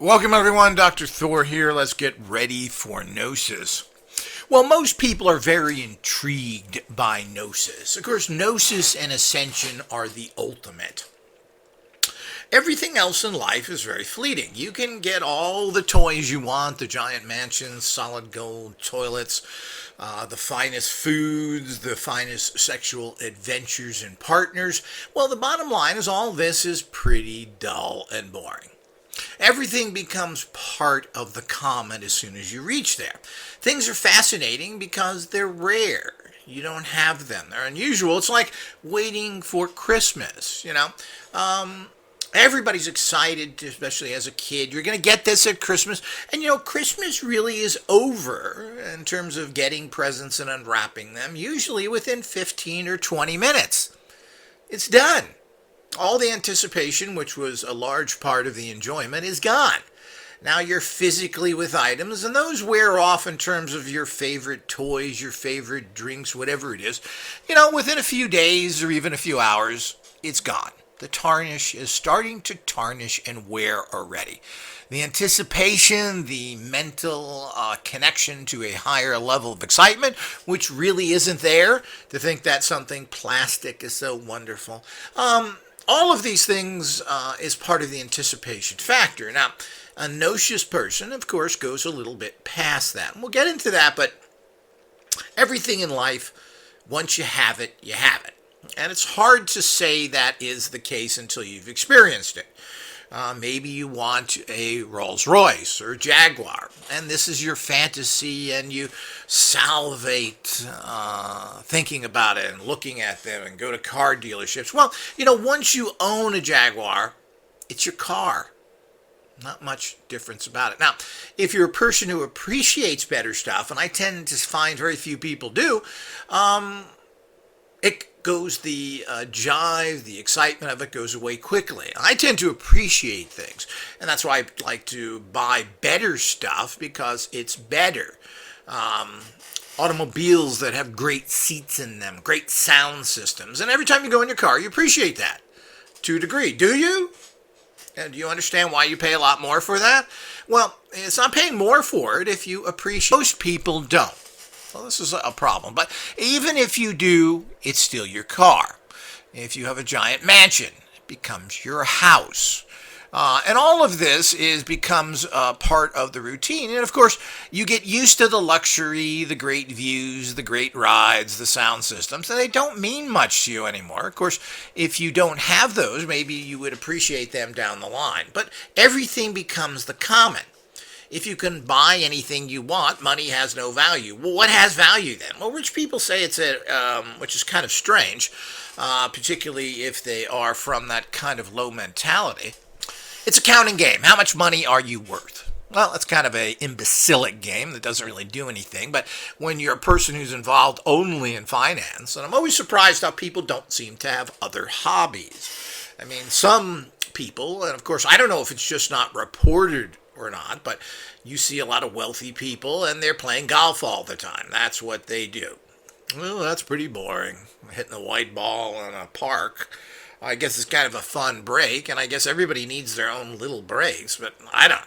Welcome everyone, Dr. Thor here. Let's get ready for Gnosis. Well, most people are very intrigued by Gnosis. Of course, Gnosis and Ascension are the ultimate. Everything else in life is very fleeting. You can get all the toys you want, the giant mansions, solid gold toilets, the finest foods, the finest sexual adventures and partners. Well, the bottom line is all this is pretty dull and boring. Everything becomes part of the common as soon as you reach there. Things are fascinating because they're rare. You don't have them. They're unusual. It's like waiting for Christmas, Everybody's excited, especially as a kid. You're going to get this at Christmas. And, Christmas really is over in terms of getting presents and unwrapping them, usually within 15 or 20 minutes. It's done. All the anticipation, which was a large part of the enjoyment, is gone. Now you're physically with items, and those wear off in terms of your favorite toys, your favorite drinks, whatever it is. Within a few days or even a few hours, it's gone. The tarnish is starting to tarnish and wear already. The anticipation, the mental connection to a higher level of excitement, which really isn't there, to think that something plastic is so wonderful. All of these things is part of the anticipation factor. Now, a Gnosis person, of course, goes a little bit past that. And we'll get into that, but everything in life, once you have it, you have it. And it's hard to say that is the case until you've experienced it. Maybe you want a Rolls Royce or a Jaguar, and this is your fantasy, and you salivate thinking about it and looking at them and go to car dealerships. Well, once you own a Jaguar, it's your car. Not much difference about it. Now, if you're a person who appreciates better stuff, and I tend to find very few people do, it goes the jive, the excitement of it goes away quickly. I tend to appreciate things, and that's why I like to buy better stuff, because it's better. Automobiles that have great seats in them, great sound systems, and every time you go in your car, you appreciate that to a degree. Do you? And do you understand why you pay a lot more for that? Well, it's not paying more for it if you appreciate. Most people don't. Well, this is a problem. But even if you do, it's still your car. If you have a giant mansion, it becomes your house. And all of this becomes part of the routine. And of course, you get used to the luxury, the great views, the great rides, the sound systems, and they don't mean much to you anymore. Of course, if you don't have those, maybe you would appreciate them down the line. But everything becomes the common. If you can buy anything you want, money has no value. Well, what has value then? Well, rich people say it's which is kind of strange, particularly if they are from that kind of low mentality. It's a counting game. How much money are you worth? Well, it's kind of an imbecilic game that doesn't really do anything. But when you're a person who's involved only in finance, and I'm always surprised how people don't seem to have other hobbies. I mean, some people, and of course, I don't know if it's just not reported or not, but you see a lot of wealthy people and they're playing golf all the time. That's what they do. Well, that's pretty boring. Hitting a white ball in a park. I guess it's kind of a fun break, and I guess everybody needs their own little breaks, but I don't.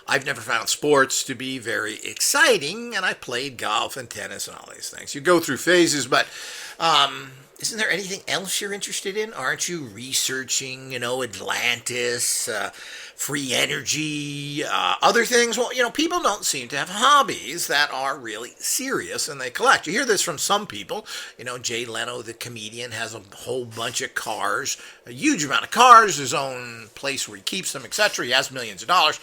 I've never found sports to be very exciting, and I played golf and tennis and all these things. You go through phases, but isn't there anything else you're interested in? Aren't you researching, Atlantis, free energy, other things? Well, people don't seem to have hobbies that are really serious, and they collect. You hear this from some people. Jay Leno, the comedian, has a whole bunch of cars, a huge amount of cars, his own place where he keeps them, etc. He has millions of dollars.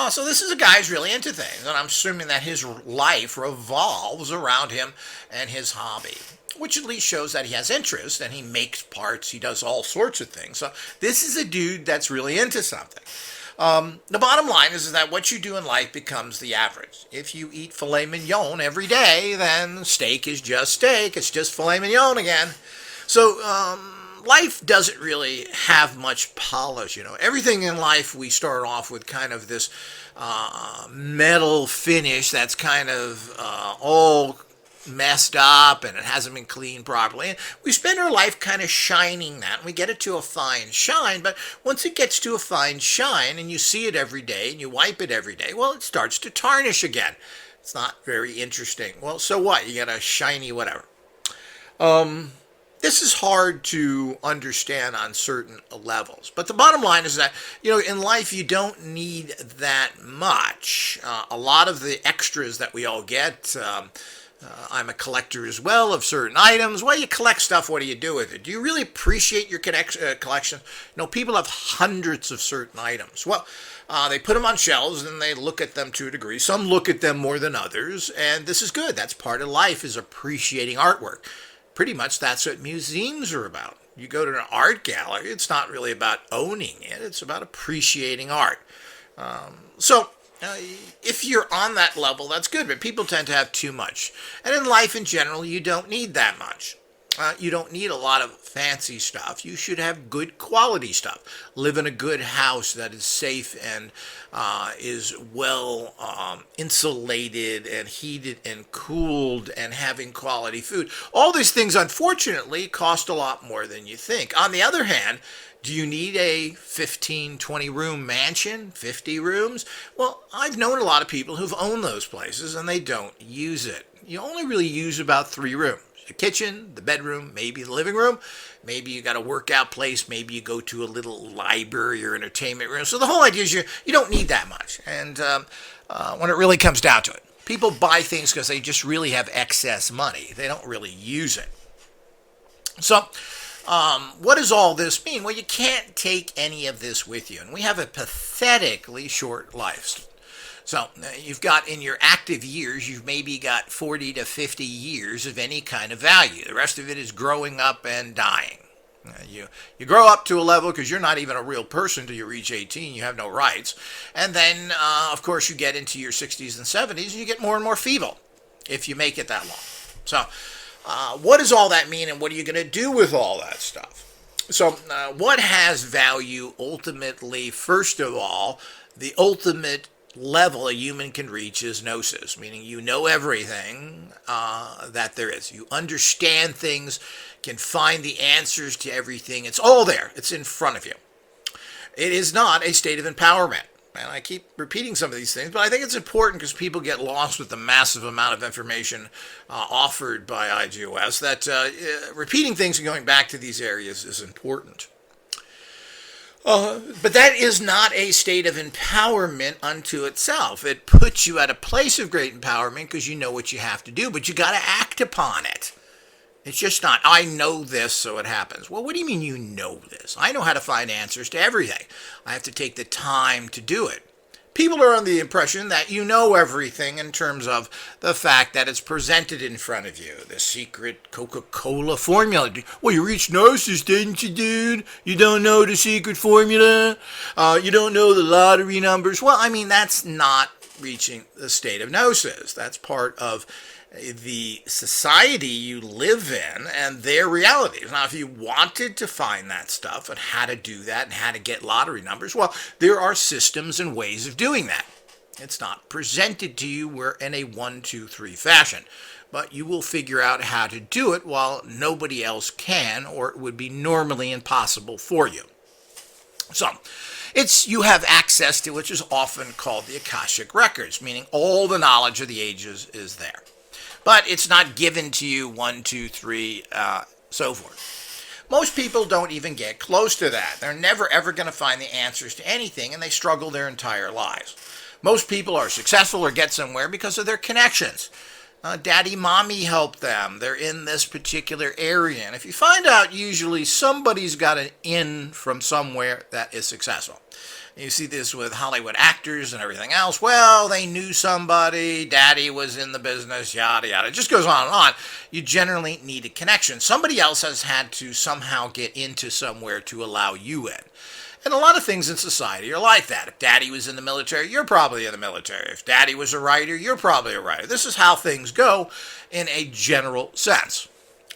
So this is a guy who's really into things, and I'm assuming that his life revolves around him and his hobby, which at least shows that he has interest, and he makes parts, he does all sorts of things. So this is a dude that's really into something. The bottom line is that what you do in life becomes the average. If you eat filet mignon every day, then steak is just steak. It's just filet mignon again. So life doesn't really have much polish. Everything in life, we start off with kind of this metal finish that's kind of all messed up and it hasn't been cleaned properly. And we spend our life kind of shining that, and we get it to a fine shine. But once it gets to a fine shine and you see it every day and you wipe it every day, well, it starts to tarnish again. It's not very interesting. Well, so what? You get a shiny whatever. This is hard to understand on certain levels. But the bottom line is that, in life you don't need that much. A lot of the extras that we all get, I'm a collector as well of certain items. Well, you collect stuff. What do you do with it? Do you really appreciate your collection? People have hundreds of certain items. Well, they put them on shelves and they look at them to a degree. Some look at them more than others, and this is good. That's part of life, is appreciating artwork. Pretty much that's what museums are about. You go to an art gallery, it's not really about owning it. It's about appreciating art. So if you're on that level, that's good, but people tend to have too much. And in life in general, you don't need that much. You don't need a lot of fancy stuff. You should have good quality stuff. Live in a good house that is safe and is well insulated and heated and cooled and having quality food. All these things, unfortunately, cost a lot more than you think. On the other hand, do you need a 15, 20 room mansion, 50 rooms? Well, I've known a lot of people who've owned those places and they don't use it. You only really use about 3 rooms. The kitchen, the bedroom, maybe the living room. Maybe you got a workout place. Maybe you go to a little library or entertainment room. So the whole idea is you don't need that much. And when it really comes down to it, people buy things because they just really have excess money. They don't really use it. So what does all this mean? Well, you can't take any of this with you. And we have a pathetically short life. So you've got, in your active years, you've maybe got 40 to 50 years of any kind of value. The rest of it is growing up and dying. You grow up to a level because you're not even a real person till you reach 18. You have no rights. And then, of course, you get into your 60s and 70s and you get more and more feeble if you make it that long. So what does all that mean, and what are you going to do with all that stuff? So what has value ultimately? First of all, the ultimate level a human can reach is Gnosis, meaning you know everything that there is. You understand things, can find the answers to everything. It's all there. It's in front of you. It is not a state of empowerment. And I keep repeating some of these things, but I think it's important because people get lost with the massive amount of information offered by IGOS that repeating things and going back to these areas is important. But that is not a state of empowerment unto itself. It puts you at a place of great empowerment because you know what you have to do, but you got to act upon it. It's just not, I know this, so it happens. Well, what do you mean you know this? I know how to find answers to everything. I have to take the time to do it. People are under the impression that you know everything in terms of the fact that it's presented in front of you. The secret Coca-Cola formula. Well, you reached Gnosis, didn't you, dude? You don't know the secret formula? You don't know the lottery numbers? Well, I mean, that's not reaching the state of Gnosis. That's part of the society you live in and their realities. Now, if you wanted to find that stuff and how to do that and how to get lottery numbers, well, there are systems and ways of doing that. It's not presented to you in a 1, 2, 3 fashion, but you will figure out how to do it while nobody else can, or it would be normally impossible for you. So, you have access to which is often called the Akashic Records, meaning all the knowledge of the ages is there. But it's not given to you 1, 2, 3, so forth. Most people don't even get close to that. They're never ever going to find the answers to anything, and they struggle their entire lives. Most people are successful or get somewhere because of their connections. Daddy, mommy helped them. They're in this particular area. And if you find out, usually somebody's got an in from somewhere that is successful. You see this with Hollywood actors and everything else. Well, they knew somebody, daddy was in the business, yada, yada. It just goes on and on. You generally need a connection. Somebody else has had to somehow get into somewhere to allow you in. And a lot of things in society are like that. If daddy was in the military, you're probably in the military. If daddy was a writer, you're probably a writer. This is how things go in a general sense.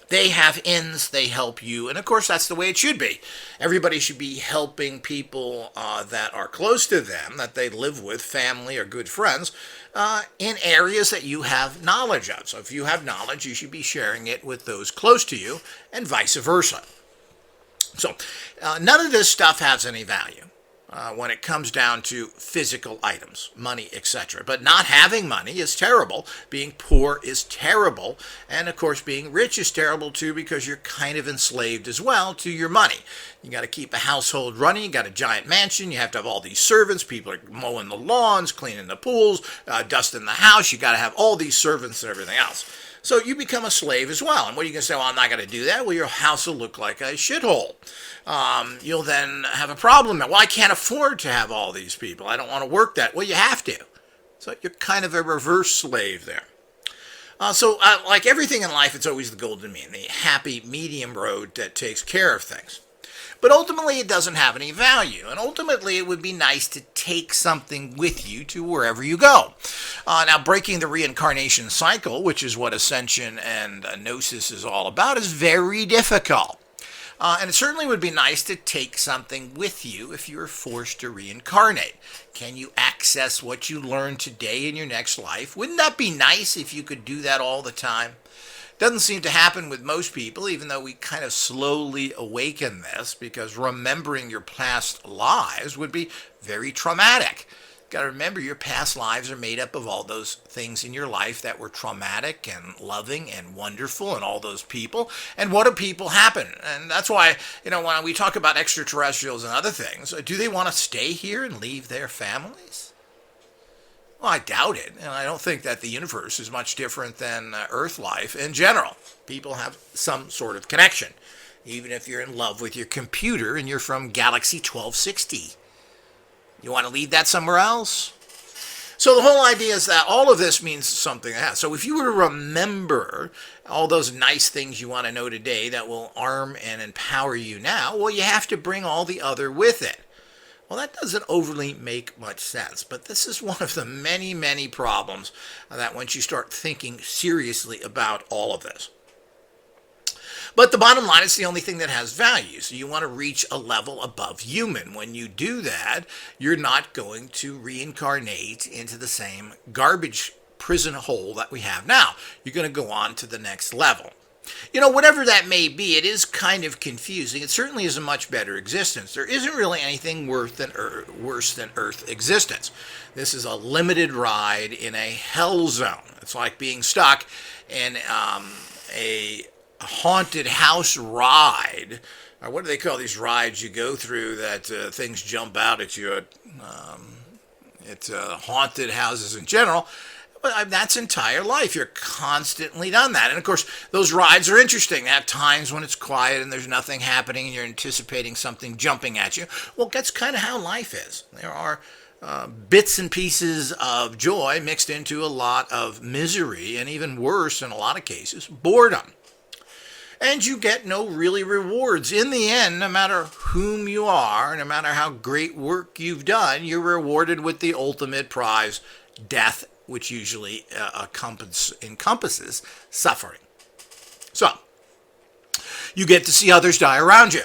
They have ends, they help you, and of course that's the way it should be. Everybody should be helping people that are close to them, that they live with, family or good friends, in areas that you have knowledge of. So if you have knowledge, you should be sharing it with those close to you, and vice versa. So none of this stuff has any value when it comes down to physical items, money, etc. But not having money is terrible. Being poor is terrible. And of course, being rich is terrible too, because you're kind of enslaved as well to your money. You got to keep a household running. You got a giant mansion. You have to have all these servants. People are mowing the lawns, cleaning the pools, dusting the house. You got to have all these servants and everything else. So you become a slave as well. And what are you going to say? Well, I'm not going to do that. Well, your house will look like a shithole. You'll then have a problem. Well, I can't afford to have all these people. I don't want to work that. Well, you have to. So you're kind of a reverse slave there. Like everything in life, it's always the golden mean, the happy medium road that takes care of things. But ultimately, it doesn't have any value. And ultimately, it would be nice to take something with you to wherever you go. Now, breaking the reincarnation cycle, which is what Ascension and Gnosis is all about, is very difficult. And it certainly would be nice to take something with you if you were forced to reincarnate. Can you access what you learned today in your next life? Wouldn't that be nice if you could do that all the time? Doesn't seem to happen with most people, even though we kind of slowly awaken this, because remembering your past lives would be very traumatic. Got to remember, your past lives are made up of all those things in your life that were traumatic and loving and wonderful, and all those people. And what do people happen? And that's why, when we talk about extraterrestrials and other things, do they want to stay here and leave their families? Well, I doubt it, and I don't think that the universe is much different than Earth life in general. People have some sort of connection, even if you're in love with your computer and you're from Galaxy 1260. You want to leave that somewhere else? So the whole idea is that all of this means something. So if you were to remember all those nice things you want to know today that will arm and empower you now, well, you have to bring all the other with it. Well, that doesn't overly make much sense, but this is one of the many, many problems that once you start thinking seriously about all of this. But the bottom line is the only thing that has value. So you want to reach a level above human. When you do that, you're not going to reincarnate into the same garbage prison hole that we have now. You're going to go on to the next level. Whatever that may be, it is kind of confusing. It certainly is a much better existence. There isn't really anything worse than Earth existence. This is a limited ride in a hell zone. It's like being stuck in a haunted house ride. Or what do they call these rides you go through that things jump out at you? It's haunted houses in general. But that's entire life. You're constantly done that. And of course, those rides are interesting. They have times when it's quiet and there's nothing happening and you're anticipating something jumping at you. Well, that's kind of how life is. There are bits and pieces of joy mixed into a lot of misery, and even worse, in a lot of cases, boredom. And you get no really rewards. In the end, no matter whom you are, no matter how great work you've done, you're rewarded with the ultimate prize, death, which usually encompasses suffering. So, you get to see others die around you,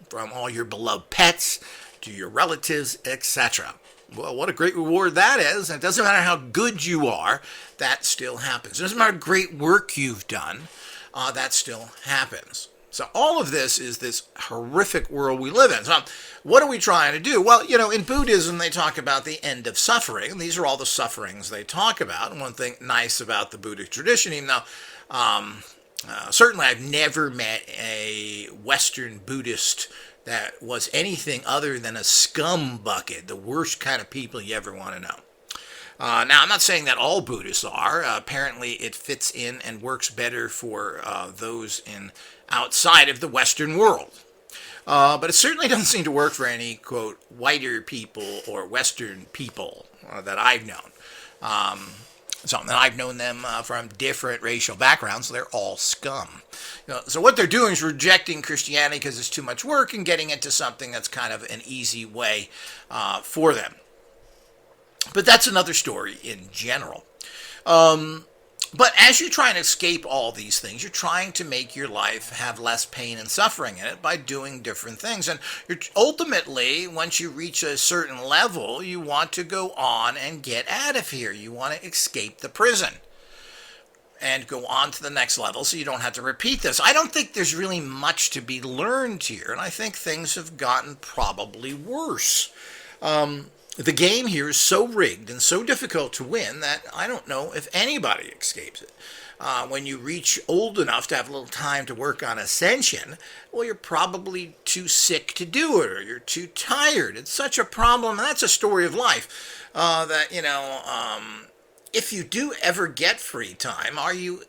from all your beloved pets to your relatives, etc. Well, what a great reward that is. And it doesn't matter how good you are, that still happens. It doesn't matter how great work you've done, that still happens. So all of this is this horrific world we live in. So what are we trying to do? Well, in Buddhism, they talk about the end of suffering. And these are all the sufferings they talk about. And one thing nice about the Buddhist tradition, even though certainly I've never met a Western Buddhist that was anything other than a scum bucket, the worst kind of people you ever want to know. Now, I'm not saying that all Buddhists are. Apparently, it fits in and works better for those outside of the Western world. But it certainly doesn't seem to work for any, quote, whiter people or Western people that I've known. I've known them from different racial backgrounds. They're all scum. So what they're doing is rejecting Christianity because it's too much work and getting into something that's kind of an easy way for them. But that's another story in general. But as you try and escape all these things, you're trying to make your life have less pain and suffering in it by doing different things. And you're ultimately, once you reach a certain level, you want to go on and get out of here. You want to escape the prison and go on to the next level so you don't have to repeat this. I don't think there's really much to be learned here, and I think things have gotten probably worse. The game here is so rigged and so difficult to win that I don't know if anybody escapes it. When you reach old enough to have a little time to work on ascension, well, you're probably too sick to do it, or you're too tired. It's such a problem, and that's a story of life that, if you do ever get free time, are you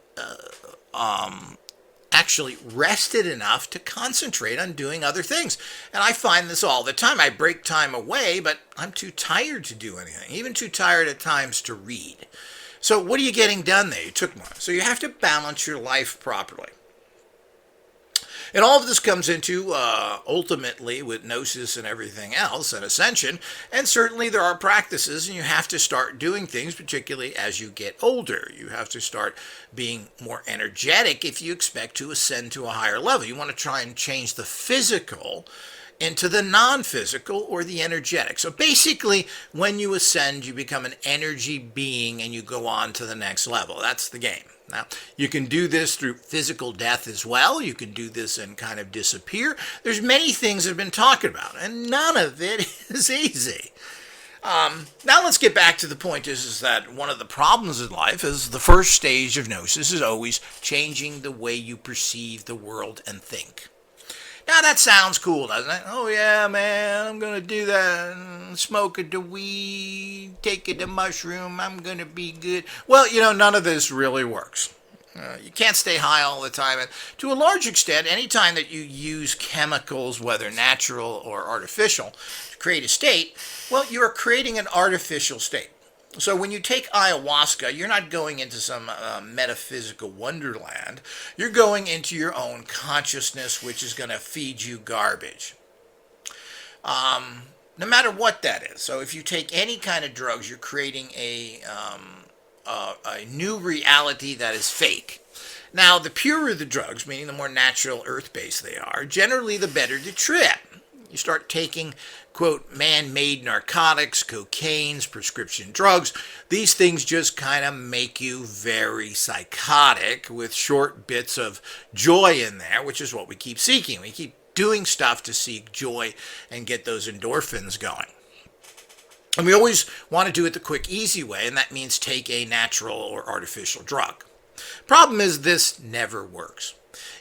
actually rested enough to concentrate on doing other things? And I find this all the time. I break time away, but I'm too tired to do anything, even too tired at times to read. So what are you getting done there? You took more. So you have to balance your life properly. And all of this comes into, ultimately, with Gnosis and everything else, and Ascension. And certainly there are practices, and you have to start doing things, particularly as you get older. You have to start being more energetic if you expect to ascend to a higher level. You want to try and change the physical into the non-physical or the energetic. So basically, when you ascend, you become an energy being and you go on to the next level. That's the game. Now, you can do this through physical death as well. You can do this and kind of disappear. There's many things that have been talked about, and none of it is easy. Now let's get back to the point is that one of the problems in life is the first stage of Gnosis is always changing the way you perceive the world and think. Now that sounds cool, doesn't it? Oh yeah, man, I'm going to do that. Smoke it to weed, take it to mushroom, I'm going to be good. Well, none of this really works. You can't stay high all the time. And to a large extent, any time that you use chemicals, whether natural or artificial, to create a state, well, you are creating an artificial state. So when you take ayahuasca, you're not going into some metaphysical wonderland. You're going into your own consciousness, which is going to feed you garbage. No matter what that is. So if you take any kind of drugs, you're creating a new reality that is fake. Now, the purer the drugs, meaning the more natural, earth-based they are, generally the better the trip. You start taking, quote, man-made narcotics, cocaines, prescription drugs. These things just kind of make you very psychotic with short bits of joy in there, which is what we keep seeking. We keep doing stuff to seek joy and get those endorphins going. And we always want to do it the quick, easy way, and that means take a natural or artificial drug. Problem is, this never works.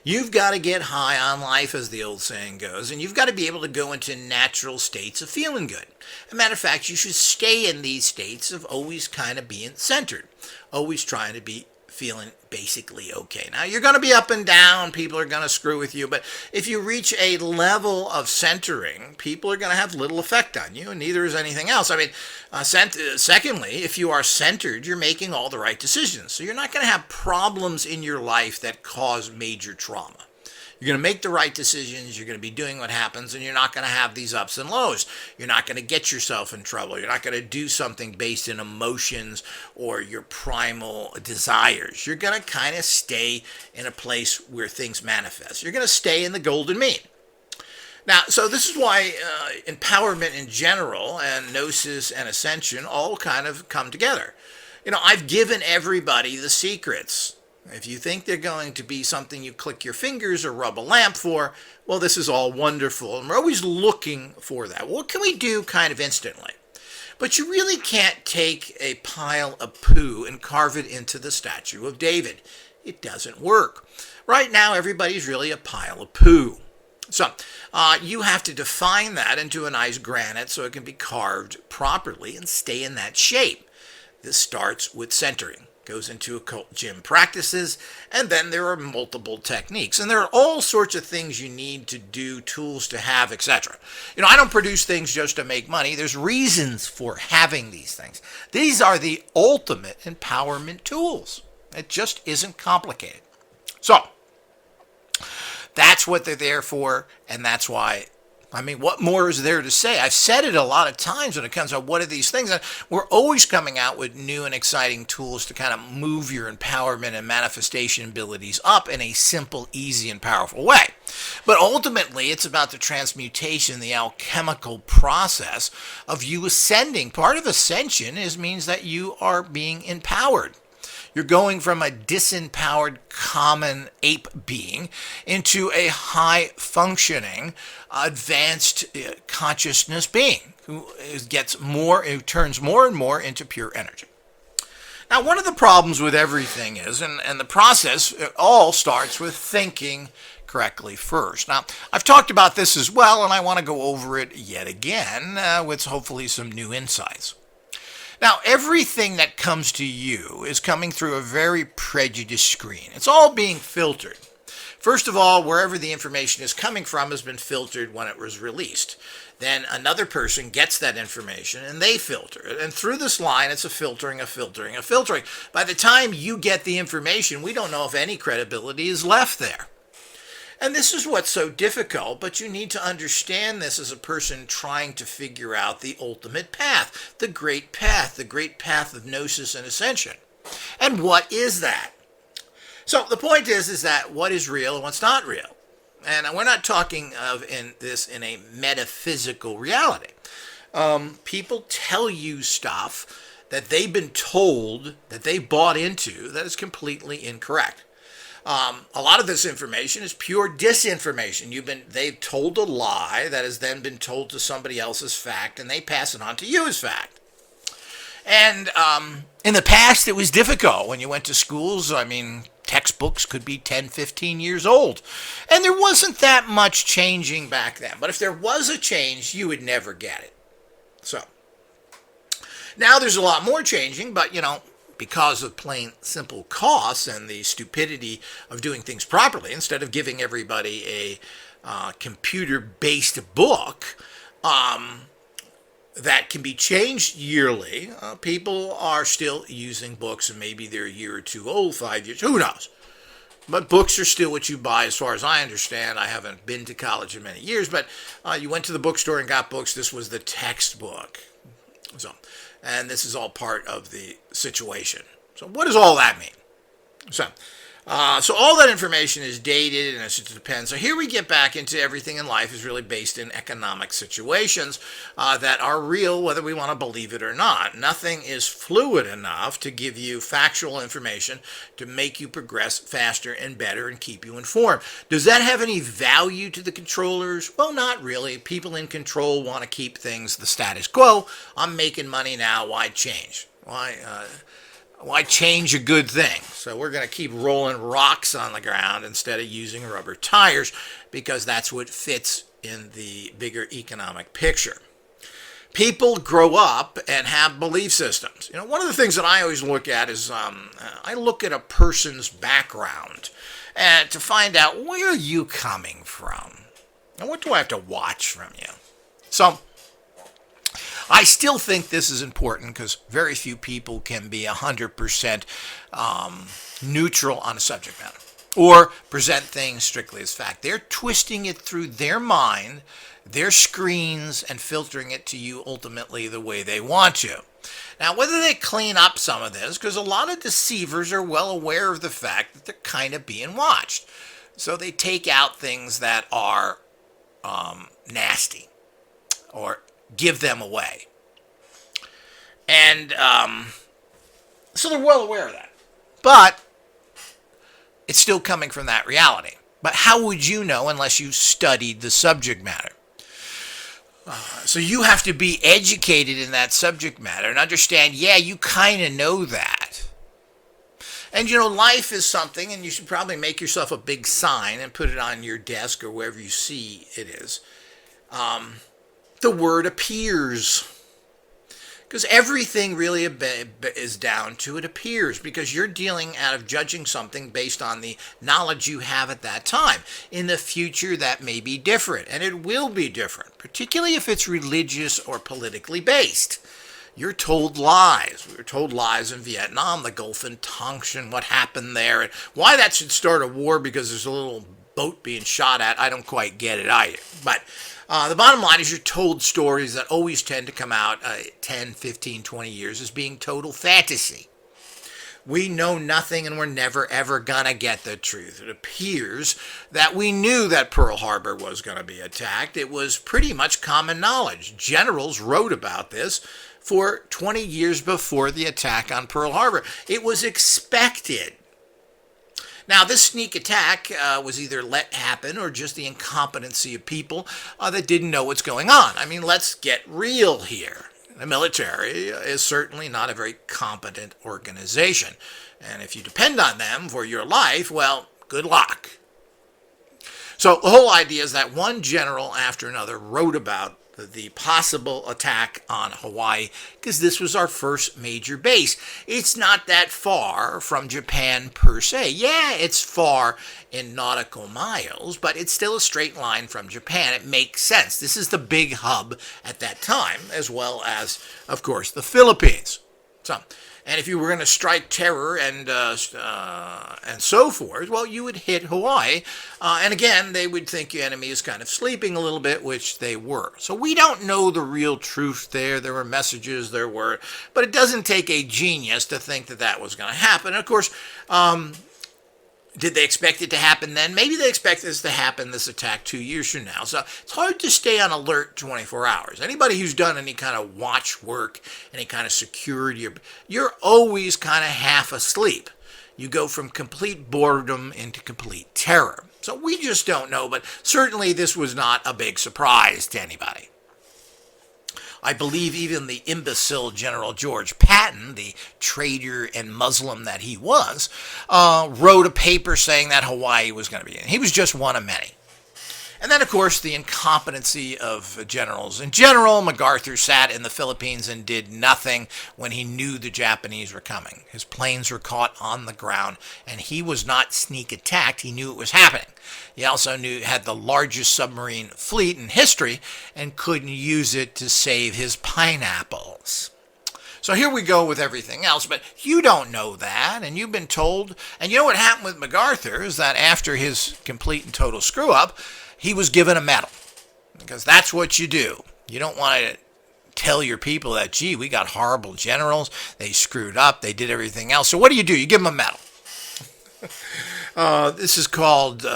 You've got to get high on life, as the old saying goes, and you've got to be able to go into natural states of feeling good. As a matter of fact, you should stay in these states of always kind of being centered, always trying to be feeling basically okay. Now, you're going to be up and down, people are going to screw with you, but if you reach a level of centering, people are going to have little effect on you, and neither is anything else. I mean, secondly, if you are centered, you're making all the right decisions, so you're not going to have problems in your life that cause major trauma. You're going to make the right decisions, you're going to be doing what happens, and you're not going to have these ups and lows. You're not going to get yourself in trouble. You're not going to do something based in emotions or your primal desires. You're going to kind of stay in a place where things manifest. You're going to stay in the golden mean. Now, so this is why empowerment in general and Gnosis and Ascension all kind of come together. I've given everybody the secrets. If you think they're going to be something you click your fingers or rub a lamp for, well, this is all wonderful. And we're always looking for that. What can we do kind of instantly? But you really can't take a pile of poo and carve it into the statue of David. It doesn't work. Right now, everybody's really a pile of poo. So you have to define that into a nice granite so it can be carved properly and stay in that shape. This starts with centering. Goes into occult gym practices, and then there are multiple techniques. And there are all sorts of things you need to do, tools to have, etc. I don't produce things just to make money. There's reasons for having these things. These are the ultimate empowerment tools. It just isn't complicated. So, that's what they're there for, and that's why I mean, what more is there to say? I've said it a lot of times when it comes to what are these things. And we're always coming out with new and exciting tools to kind of move your empowerment and manifestation abilities up in a simple, easy, and powerful way. But ultimately, it's about the transmutation, the alchemical process of you ascending. Part of ascension means that you are being empowered. You're going from a disempowered common ape being into a high-functioning, advanced consciousness being who turns more and more into pure energy. Now, one of the problems with everything is, and the process, it all starts with thinking correctly first. Now, I've talked about this as well, and I want to go over it yet again with hopefully some new insights. Now, everything that comes to you is coming through a very prejudiced screen. It's all being filtered. First of all, wherever the information is coming from has been filtered when it was released. Then another person gets that information and they filter it. And through this line, it's a filtering, a filtering, a filtering. By the time you get the information, we don't know if any credibility is left there. And this is what's so difficult, but you need to understand this as a person trying to figure out the ultimate path, the great path of Gnosis and Ascension. And what is that? So the point is that what is real and what's not real. And we're not talking of in a metaphysical reality. People tell you stuff that they've been told, that they bought into, that is completely incorrect. A lot of this information is pure disinformation. They've told a lie that has then been told to somebody else as fact, and they pass it on to you as fact. And in the past, it was difficult when you went to schools. I mean, textbooks could be 10, 15 years old. And there wasn't that much changing back then. But if there was a change, you would never get it. So, now there's a lot more changing, but, because of plain simple costs and the stupidity of doing things properly, instead of giving everybody a computer-based book that can be changed yearly, people are still using books, and maybe they're a year or two old, 5 years, who knows? But books are still what you buy, as far as I understand. I haven't been to college in many years, but you went to the bookstore and got books. This was the textbook. And this is all part of the situation. So what does all that mean? So all that information is dated, and it depends. So here we get back into everything in life is really based in economic situations that are real, whether we want to believe it or not. Nothing is fluid enough to give you factual information to make you progress faster and better and keep you informed. Does that have any value to the controllers? Well, not really. People in control want to keep things the status quo. I'm making money now. Why change? Why change a good thing? So we're going to keep rolling rocks on the ground instead of using rubber tires because that's what fits in the bigger economic picture. People grow up and have belief systems. One of the things that I always look at is I look at a person's background and to find out where are you coming from and what do I have to watch from you. So I still think this is important because very few people can be 100% neutral on a subject matter or present things strictly as fact. They're twisting it through their mind, their screens, and filtering it to you ultimately the way they want to. Now, whether they clean up some of this, because a lot of deceivers are well aware of the fact that they're kind of being watched. So they take out things that are nasty or give them away. And so they're well aware of that. But it's still coming from that reality. But how would you know unless you studied the subject matter? So you have to be educated in that subject matter and understand, you kind of know that. And life is something, and you should probably make yourself a big sign and put it on your desk or wherever you see it is. The word appears. Because everything really is down to it appears, because you're dealing out of judging something based on the knowledge you have at that time. In the future, that may be different, and it will be different, particularly if it's religious or politically based. You're told lies. We were told lies in Vietnam, the Gulf and Tonkin, what happened there, and why that should start a war because there's a little boat being shot at. I don't quite get it either. But The bottom line is you're told stories that always tend to come out 10, 15, 20 years as being total fantasy. We know nothing and we're never ever gonna get the truth. It appears that we knew that Pearl Harbor was going to be attacked. It was pretty much common knowledge. Generals wrote about this for 20 years before the attack on Pearl Harbor. It was expected. Now, this sneak attack was either let happen or just the incompetency of people that didn't know what's going on. I mean, let's get real here. The military is certainly not a very competent organization. And if you depend on them for your life, well, good luck. So the whole idea is that one general after another wrote about the possible attack on Hawaii because this was our first major base. It's not that far from Japan per se. Yeah, it's far in nautical miles, but it's still a straight line from Japan. It makes sense. This is the big hub at that time, as well as, of course, the Philippines. And if you were going to strike terror and so forth, well, you would hit Hawaii. And again, they would think the enemy is kind of sleeping a little bit, which they were. So we don't know the real truth there. There were messages, there were. But it doesn't take a genius to think that that was going to happen. And of course, did they expect it to happen then? Maybe they expect this to happen, this attack, 2 years from now. So it's hard to stay on alert 24 hours. Anybody who's done any kind of watch work, any kind of security, you're always kind of half asleep. You go from complete boredom into complete terror. So we just don't know, but certainly this was not a big surprise to anybody. I believe even the imbecile General George Patton, the traitor and Muslim that he was, wrote a paper saying that Hawaii was going to be in. He was just one of many. And then, of course, the incompetency of generals. In general, MacArthur sat in the Philippines and did nothing when he knew the Japanese were coming. His planes were caught on the ground, and he was not sneak attacked. He knew it was happening. He also had the largest submarine fleet in history and couldn't use it to save his pineapples. So here we go with everything else, but you don't know that, and you've been told. And you know what happened with MacArthur is that after his complete and total screw-up, he was given a medal, because that's what you do. You don't want to tell your people that, gee, we got horrible generals, they screwed up, they did everything else. So what do? You give them a medal. This is called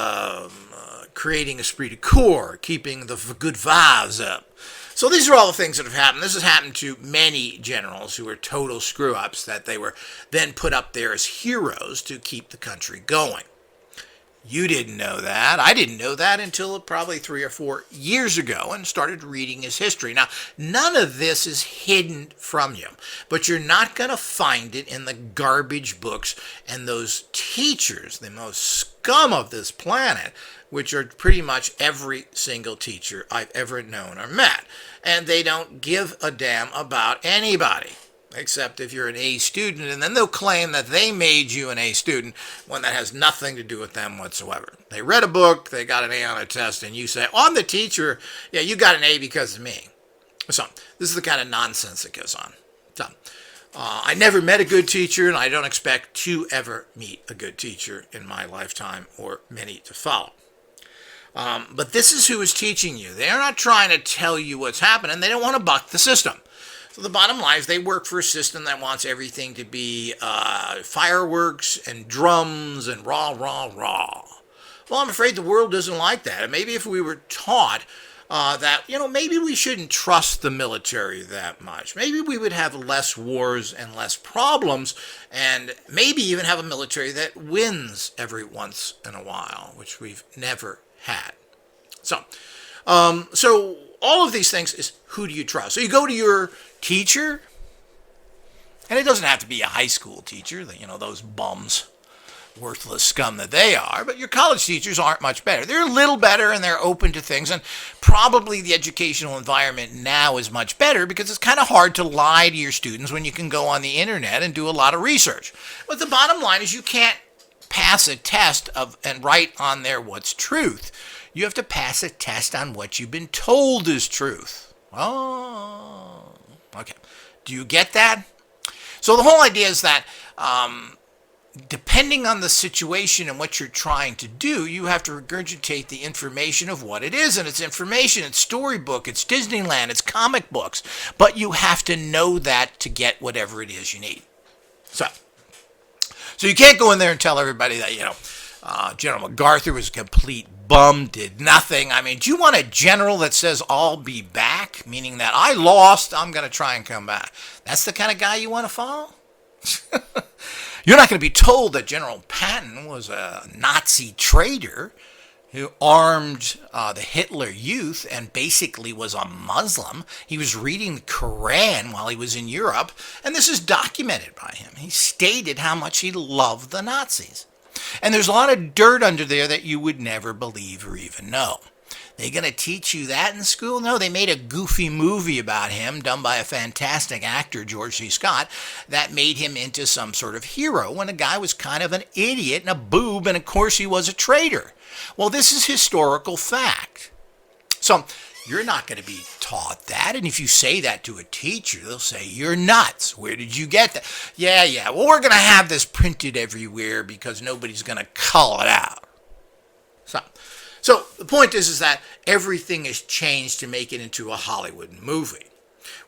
creating esprit de corps, keeping the good vibes up. So these are all the things that have happened. This has happened to many generals who were total screw-ups, that they were then put up there as heroes to keep the country going. You didn't know that. I didn't know that until probably 3 or 4 years ago and started reading his history. Now, none of this is hidden from you, but you're not going to find it in the garbage books and those teachers, the most scum of this planet, which are pretty much every single teacher I've ever known or met. And they don't give a damn about anybody, except if you're an A student, and then they'll claim that they made you an A student when that has nothing to do with them whatsoever. They read a book, they got an A on a test, and you say, oh, I'm the teacher. Yeah, you got an A because of me. So this is the kind of nonsense that goes on. So I never met a good teacher, and I don't expect to ever meet a good teacher in my lifetime or many to follow. But this is who is teaching you. They're not trying to tell you what's happening. They don't want to buck the system. So the bottom line is they work for a system that wants everything to be fireworks and drums and rah, rah, rah. Well, I'm afraid the world doesn't like that. And maybe if we were taught that, maybe we shouldn't trust the military that much. Maybe we would have less wars and less problems, and maybe even have a military that wins every once in a while, which we've never had. So all of these things is, who do you trust? So you go to your teacher, and it doesn't have to be a high school teacher, those bums, worthless scum that they are, but your college teachers aren't much better. They're a little better, and they're open to things, and probably the educational environment now is much better because it's kind of hard to lie to your students when you can go on the internet and do a lot of research. But the bottom line is you can't pass a test and write on there what's truth. You have to pass a test on what you've been told is truth. Oh, okay. Do you get that? So the whole idea is that depending on the situation and what you're trying to do, you have to regurgitate the information of what it is. And it's information, it's storybook, it's Disneyland, it's comic books. But you have to know that to get whatever it is you need. So you can't go in there and tell everybody that, General MacArthur was a complete bum, did nothing. I mean, do you want a general that says, I'll be back? Meaning that I lost, I'm going to try and come back. That's the kind of guy you want to follow? You're not going to be told that General Patton was a Nazi traitor who armed the Hitler Youth and basically was a Muslim. He was reading the Quran while he was in Europe, and this is documented by him. He stated how much he loved the Nazis. And there's a lot of dirt under there that you would never believe or even know. They going to teach you that in school? No, they made a goofy movie about him done by a fantastic actor, George C. Scott, that made him into some sort of hero when the guy was kind of an idiot and a boob, and of course he was a traitor. Well, this is historical fact. So you're not going to be taught that, and if you say that to a teacher, they'll say, you're nuts. Where did you get that? Yeah, well, we're going to have this printed everywhere because nobody's going to cull it out. So the point is that everything is changed to make it into a Hollywood movie.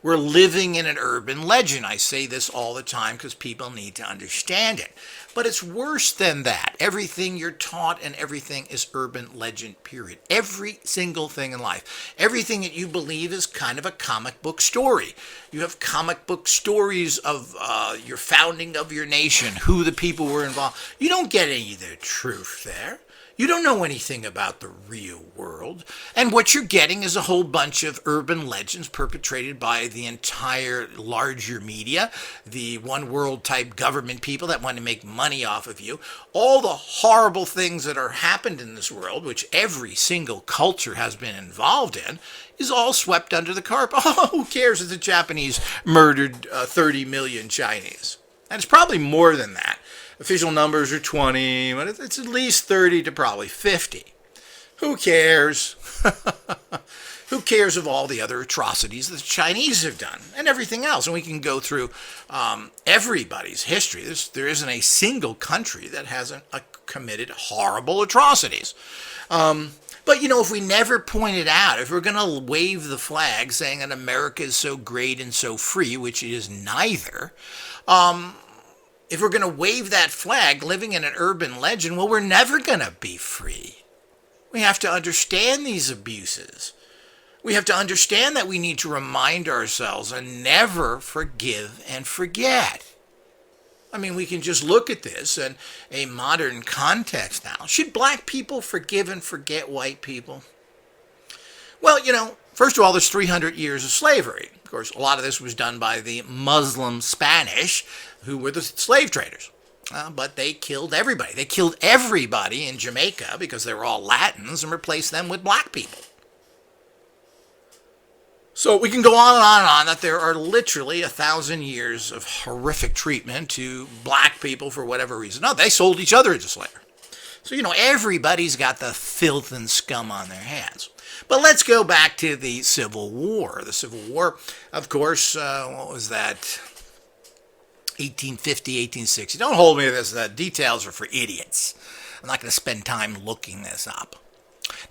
We're living in an urban legend. I say this all the time because people need to understand it. But it's worse than that. Everything you're taught and everything is urban legend, period. Every single thing in life. Everything that you believe is kind of a comic book story. You have comic book stories of your founding of your nation, who the people were involved. You don't get any of the truth there. You don't know anything about the real world. And what you're getting is a whole bunch of urban legends perpetrated by the entire larger media, the one world type government people that want to make money off of you. All the horrible things that are happened in this world, which every single culture has been involved in, is all swept under the carpet. Oh, who cares if the Japanese murdered 30 million Chinese? And it's probably more than that. Official numbers are 20, but it's at least 30 to probably 50. Who cares? Who cares of all the other atrocities that the Chinese have done and everything else? And we can go through everybody's history. There isn't a single country that hasn't committed horrible atrocities. But, if we never point it out, if we're going to wave the flag saying that America is so great and so free, which it is neither, if we're going to wave that flag living in an urban legend, well, we're never going to be free. We have to understand these abuses. We have to understand that we need to remind ourselves and never forgive and forget. I mean, we can just look at this in a modern context now. Should black people forgive and forget white people? Well, first of all, there's 300 years of slavery. Of course, a lot of this was done by the Muslim Spanish, who were the slave traders. But they killed everybody. They killed everybody in Jamaica because they were all Latins and replaced them with black people. So we can go on and on and on that there are literally 1,000 years of horrific treatment to black people for whatever reason. No, they sold each other into slavery. So, everybody's got the filth and scum on their hands. But let's go back to the Civil War. The Civil War, of course, what was that? 1850, 1860. Don't hold me to this. The details are for idiots. I'm not going to spend time looking this up.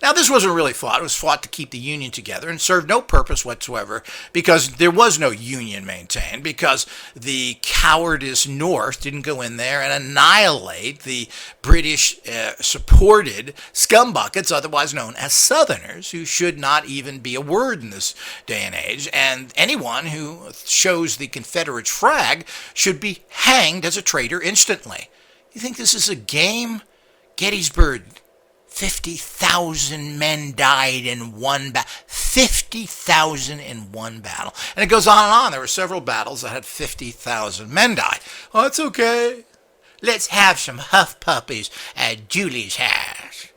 Now, this wasn't really fought. It was fought to keep the Union together and served no purpose whatsoever because there was no Union maintained because the cowardice North didn't go in there and annihilate the British-supported scumbuckets, otherwise known as Southerners, who should not even be a word in this day and age. And anyone who shows the Confederate flag should be hanged as a traitor instantly. You think this is a game? Gettysburg. 50,000 men died in one battle. 50,000 in one battle. And it goes on and on. There were several battles that had 50,000 men die. Oh, it's okay. Let's have some huff puppies at Julie's house.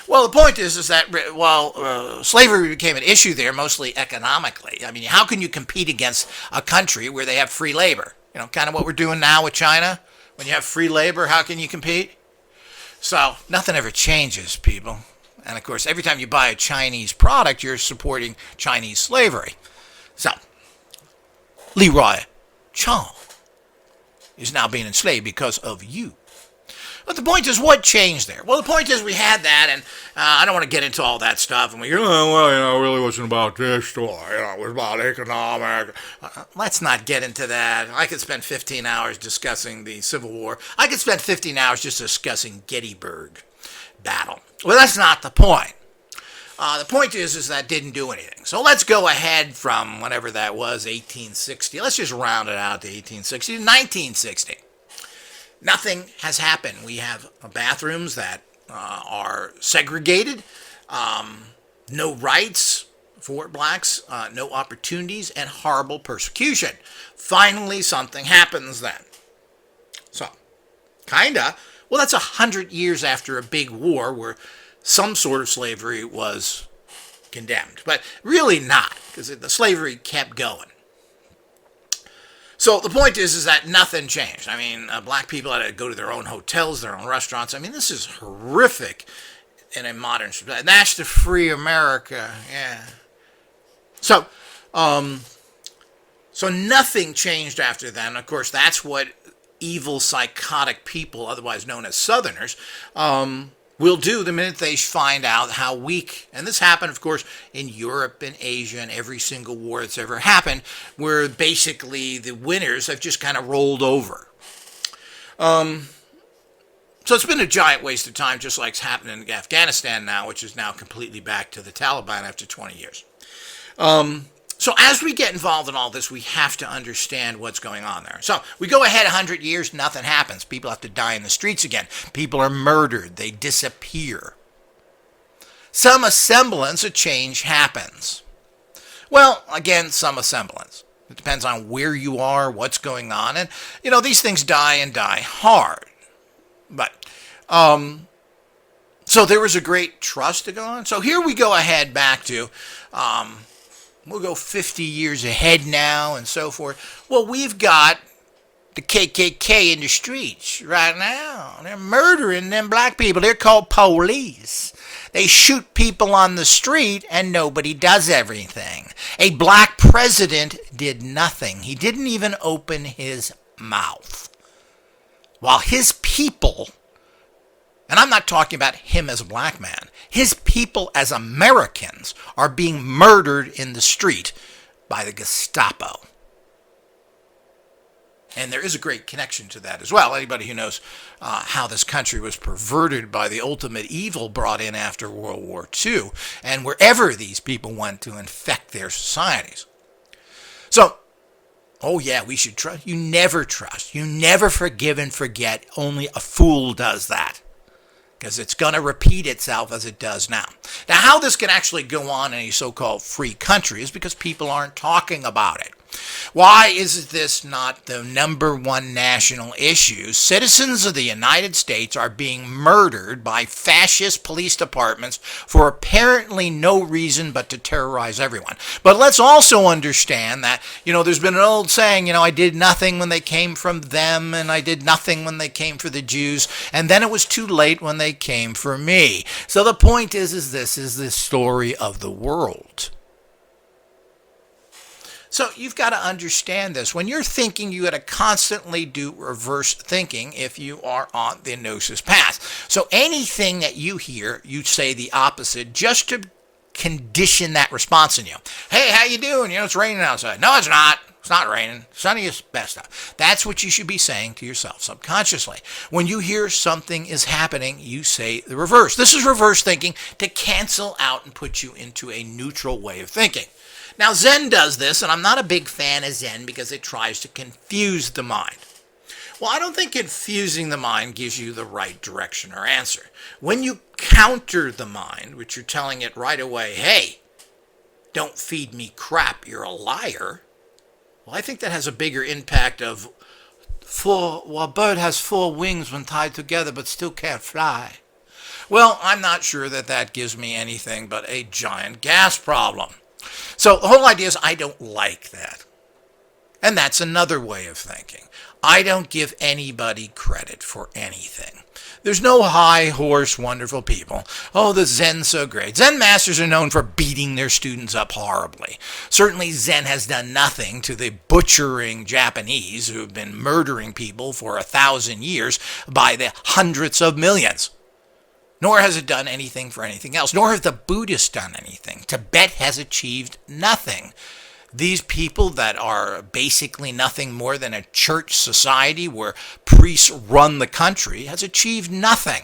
Well, the point is that while slavery became an issue there, mostly economically, I mean, how can you compete against a country where they have free labor? Kind of what we're doing now with China. When you have free labor, how can you compete? So nothing ever changes, people. And of course, every time you buy a Chinese product, you're supporting Chinese slavery. So, Leroy Chong. is now being enslaved because of you. But the point is, what changed there? Well, the point is we had that, and I don't want to get into all that stuff. And we go, oh, well, it really wasn't about this story. It was about economic. Let's not get into that. I could spend 15 hours discussing the Civil War. I could spend 15 hours just discussing Gettysburg battle. Well, that's not the point. The point is that didn't do anything. So let's go ahead from whatever that was, 1860. Let's just round it out to 1860 to 1960. Nothing has happened. We have bathrooms that are segregated, no rights for blacks, no opportunities, and horrible persecution. Finally, something happens then. So, kinda. Well, that's 100 years after a big war where some sort of slavery was condemned. But really not, because the slavery kept going. So the point is that nothing changed. I mean, black people had to go to their own hotels, their own restaurants. I mean, this is horrific in a modern society. That's the free America, yeah. So nothing changed after then. Of course, that's what evil, psychotic people, otherwise known as Southerners, will do the minute they find out how weak, and this happened, of course, in Europe and Asia and every single war that's ever happened, where basically the winners have just kind of rolled over. So it's been a giant waste of time, just like it's happening in Afghanistan now, which is now completely back to the Taliban after 20 years. So as we get involved in all this, we have to understand what's going on there. So we go ahead 100 years, nothing happens. People have to die in the streets again. People are murdered. They disappear. Some semblance of change happens. Well, again, some semblance. It depends on where you are, what's going on. And, these things die and die hard. But, so there was a great trust to go on. So here we go ahead back to... we'll go 50 years ahead now and so forth. Well, we've got the KKK in the streets right now. They're murdering them black people. They're called police. They shoot people on the street and nobody does everything. A black president did nothing. He didn't even open his mouth. While his people, and I'm not talking about him as a black man, his people as Americans are being murdered in the street by the Gestapo. And there is a great connection to that as well. Anybody who knows how this country was perverted by the ultimate evil brought in after World War II, and wherever these people went to infect their societies. So, oh yeah, we should trust. You never trust. You never forgive and forget. Only a fool does that. Because it's going to repeat itself as it does now. Now, how this can actually go on in a so-called free country is because people aren't talking about it. Why is this not the number one national issue? Citizens of the United States are being murdered by fascist police departments for apparently no reason but to terrorize everyone. But let's also understand that, there's been an old saying, I did nothing when they came from them, and I did nothing when they came for the Jews, and then it was too late when they came for me. So the point is this is the story of the world. So you've got to understand this. When you're thinking, you got to constantly do reverse thinking if you are on the Gnosis path. So anything that you hear, you say the opposite just to condition that response in you. Hey, how you doing? It's raining outside. No, it's not. It's not raining. Sunny is best stuff. That's what you should be saying to yourself subconsciously. When you hear something is happening, you say the reverse. This is reverse thinking to cancel out and put you into a neutral way of thinking. Now, Zen does this, and I'm not a big fan of Zen because it tries to confuse the mind. Well, I don't think confusing the mind gives you the right direction or answer. When you counter the mind, which you're telling it right away, hey, don't feed me crap, you're a liar. Well, I think that has a bigger impact of, a bird has 4 wings when tied together but still can't fly. Well, I'm not sure that gives me anything but a giant gas problem. So the whole idea is I don't like that. And that's another way of thinking. I don't give anybody credit for anything. There's no high horse, wonderful people. Oh, the Zen's so great. Zen masters are known for beating their students up horribly. Certainly Zen has done nothing to the butchering Japanese who have been murdering people for 1,000 years by the hundreds of millions. Nor has it done anything for anything else. Nor have the Buddhists done anything. Tibet has achieved nothing. These people that are basically nothing more than a church society where priests run the country has achieved nothing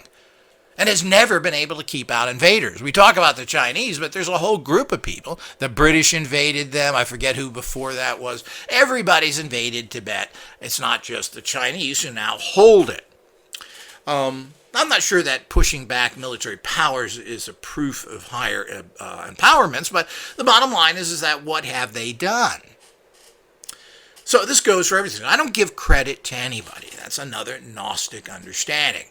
and has never been able to keep out invaders. We talk about the Chinese, but there's a whole group of people. The British invaded them. I forget who before that was. Everybody's invaded Tibet. It's not just the Chinese who now hold it. I'm not sure that pushing back military powers is a proof of higher empowerments, but the bottom line is that what have they done? So this goes for everything. I don't give credit to anybody. That's another Gnostic understanding.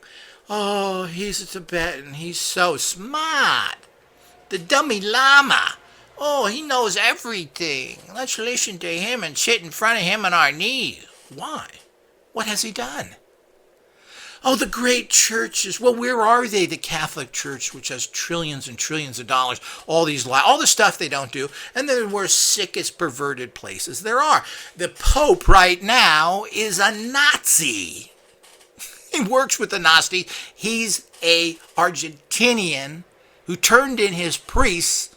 Oh, he's a Tibetan. He's so smart. The dummy Lama. Oh, he knows everything. Let's listen to him and sit in front of him on our knees. Why? What has he done? Oh, the great churches. Well, where are they? The Catholic Church, which has trillions and trillions of dollars, all the stuff they don't do, and they're the worst, sickest, perverted places there are. The Pope right now is a Nazi. He works with the Nazis. He's a Argentinian who turned in his priests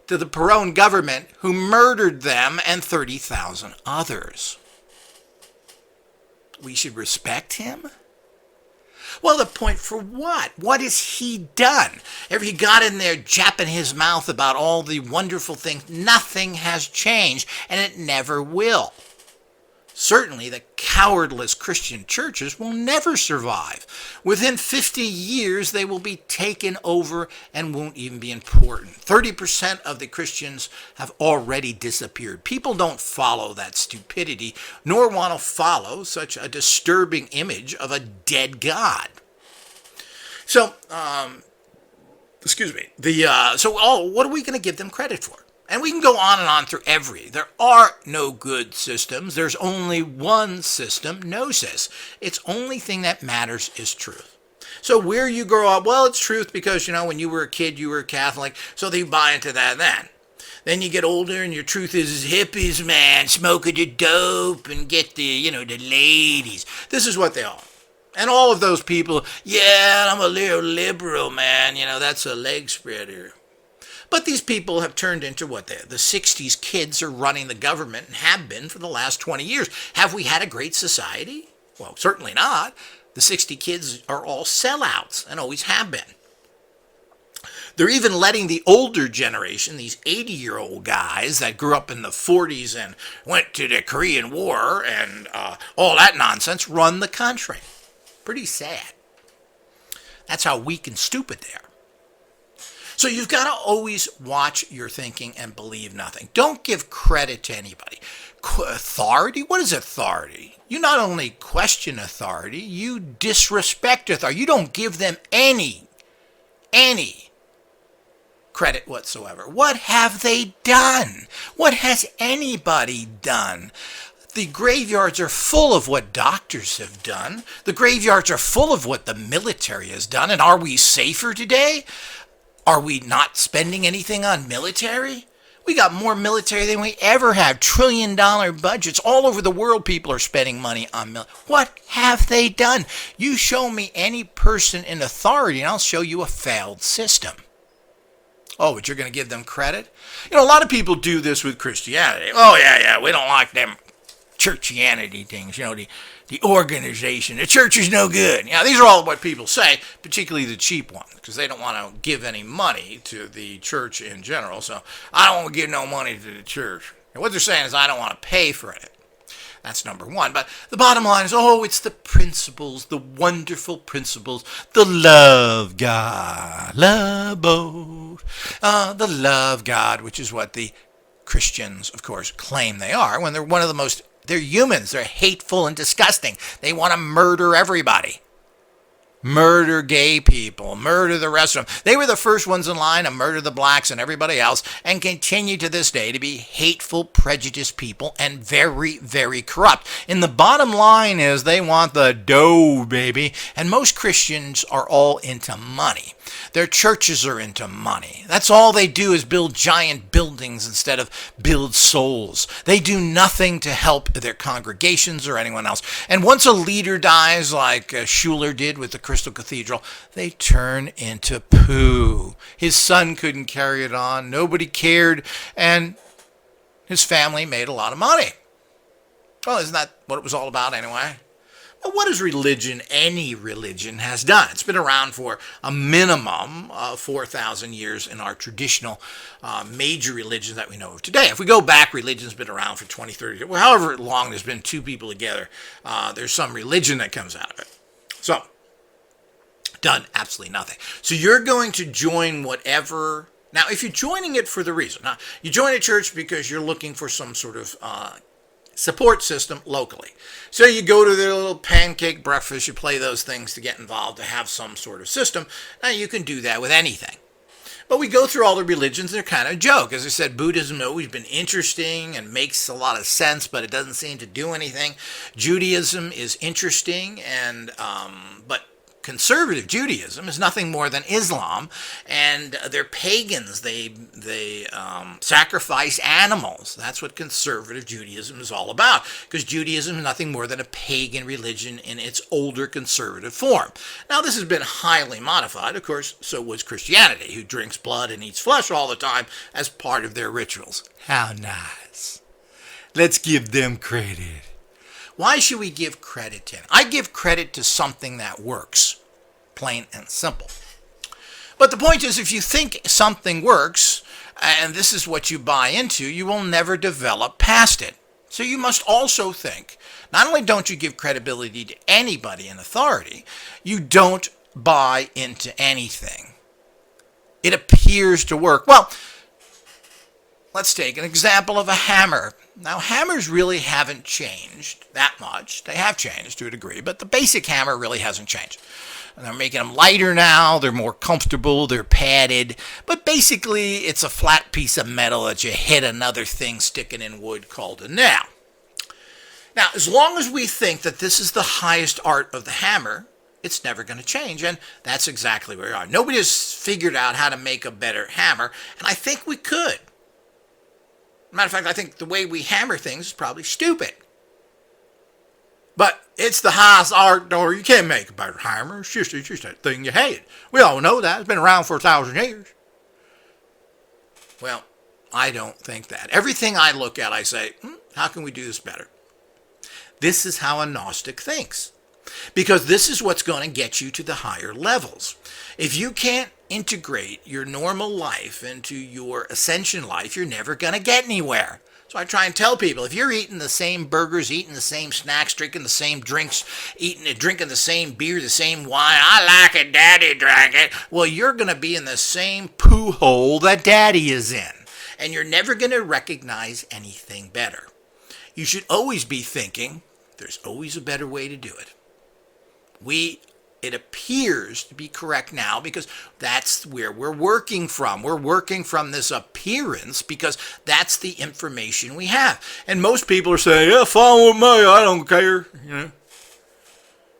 to the Perón government, who murdered them and 30,000 others. We should respect him? Well, the point for what? What has he done? Ever he got in there japping his mouth about all the wonderful things? Nothing has changed, and it never will. Certainly, the cowardless Christian churches will never survive. Within 50 years, they will be taken over and won't even be important. 30% of the Christians have already disappeared. People don't follow that stupidity, nor want to follow such a disturbing image of a dead God. So, what are we going to give them credit for? And we can go on and on through there are no good systems. There's only one system, Gnosis. Its only thing that matters is truth. So where you grow up, well, it's truth because, when you were a kid, you were a Catholic, so they buy into that then. Then you get older and your truth is hippies, man, smoking the dope and get the ladies. This is what they are. And all of those people, yeah, I'm a little liberal, man, that's a leg spreader. But these people have turned into what they are. The 60s kids are running the government and have been for the last 20 years. Have we had a great society? Well, certainly not. The 60 kids are all sellouts and always have been. They're even letting the older generation, these 80-year-old guys that grew up in the 40s and went to the Korean War and all that nonsense, run the country. Pretty sad. That's how weak and stupid they are. So you've got to always watch your thinking and believe nothing. Don't give credit to anybody. Authority? What is authority? You not only question authority, you disrespect authority. You don't give them any credit whatsoever. What have they done? What has anybody done? The graveyards are full of what doctors have done. The graveyards are full of what the military has done. And are we safer today? Are we not spending anything on military? We got more military than we ever have. $1 trillion budgets. All over the world, people are spending money on military. What have they done? You show me any person in authority, and I'll show you a failed system. Oh, but you're going to give them credit? A lot of people do this with Christianity. Oh, yeah, we don't like them churchianity things, the organization. The church is no good. These are all what people say, particularly the cheap ones, because they don't want to give any money to the church in general. So I don't want to give no money to the church. And what they're saying is I don't want to pay for it. That's number one. But the bottom line is, it's the principles, the wonderful principles, the love God, the love God, which is what the Christians, of course, claim they are, when they're one of the most. They're humans. They're hateful and disgusting. They want to murder everybody. murder gay people, murder the rest of them. They were the first ones in line to murder the blacks and everybody else, and continue to this day to be hateful, prejudiced people and very, very corrupt. And the bottom line is they want the dough, baby. And most Christians are all into money. Their churches are into money. That's all they do is build giant buildings instead of build souls. They do nothing to help their congregations or anyone else. And once a leader dies, like Schuller did with the Crystal Cathedral, they turn into poo. His son couldn't carry it on. Nobody cared. And his family made a lot of money. Well, isn't that what it was all about anyway? Well, what is religion? Any religion has done. It's been around for a minimum of 4,000 years in our traditional major religions that we know of today. If we go back, religion's been around for 20, 30 years. Well, however long there's been two people together, there's some religion that comes out of it. So, done absolutely nothing. So you're going to join whatever. Now, if you're joining it for the reason, now, you join a church because you're looking for some sort of support system locally. So you go to their little pancake breakfast, you play those things to get involved, to have some sort of system. Now you can do that with anything. But we go through all the religions, they're kind of a joke. As I said, Buddhism has always been interesting and makes a lot of sense, but it doesn't seem to do anything. Judaism is interesting, and but conservative Judaism is nothing more than Islam, and they're pagans. They sacrifice animals. That's what conservative Judaism is all about, because Judaism is nothing more than a pagan religion in its older conservative form. Now, this has been highly modified. Of course, so was Christianity, who drinks blood and eats flesh all the time as part of their rituals. How nice. Let's give them credit. Why should we give credit to it? I give credit to something that works, plain and simple. But the point is, if you think something works, and this is what you buy into, you will never develop past it. So you must also think, not only don't you give credibility to anybody in authority, you don't buy into anything. It appears to work. Well, let's take an example of a hammer. Now, hammers really haven't changed that much. They have changed to a degree, but the basic hammer really hasn't changed. And they're making them lighter now, they're more comfortable, they're padded, but basically it's a flat piece of metal that you hit another thing sticking in wood called a nail. Now, as long as we think that this is the highest art of the hammer, it's never going to change, and that's exactly where we are. Nobody has figured out how to make a better hammer, and I think we could. Matter of fact, I think the way we hammer things is probably stupid. But it's the highest art, or you can't make a better hammer. It's just that thing you had. We all know that. It's been around for 1,000 years. Well, I don't think that. Everything I look at, I say, how can we do this better? This is how a Gnostic thinks. Because this is what's going to get you to the higher levels. If you can't integrate your normal life into your ascension life, you're never going to get anywhere. So I try and tell people, if you're eating the same burgers, eating the same snacks, drinking the same drinks, drinking the same beer, the same wine, I like it, Daddy drank it, well, you're going to be in the same poo hole that Daddy is in. And you're never going to recognize anything better. You should always be thinking, there's always a better way to do it. It appears to be correct now because that's where we're working from. We're working from this appearance because that's the information we have. And most people are saying, yeah, follow me, I don't care. You know.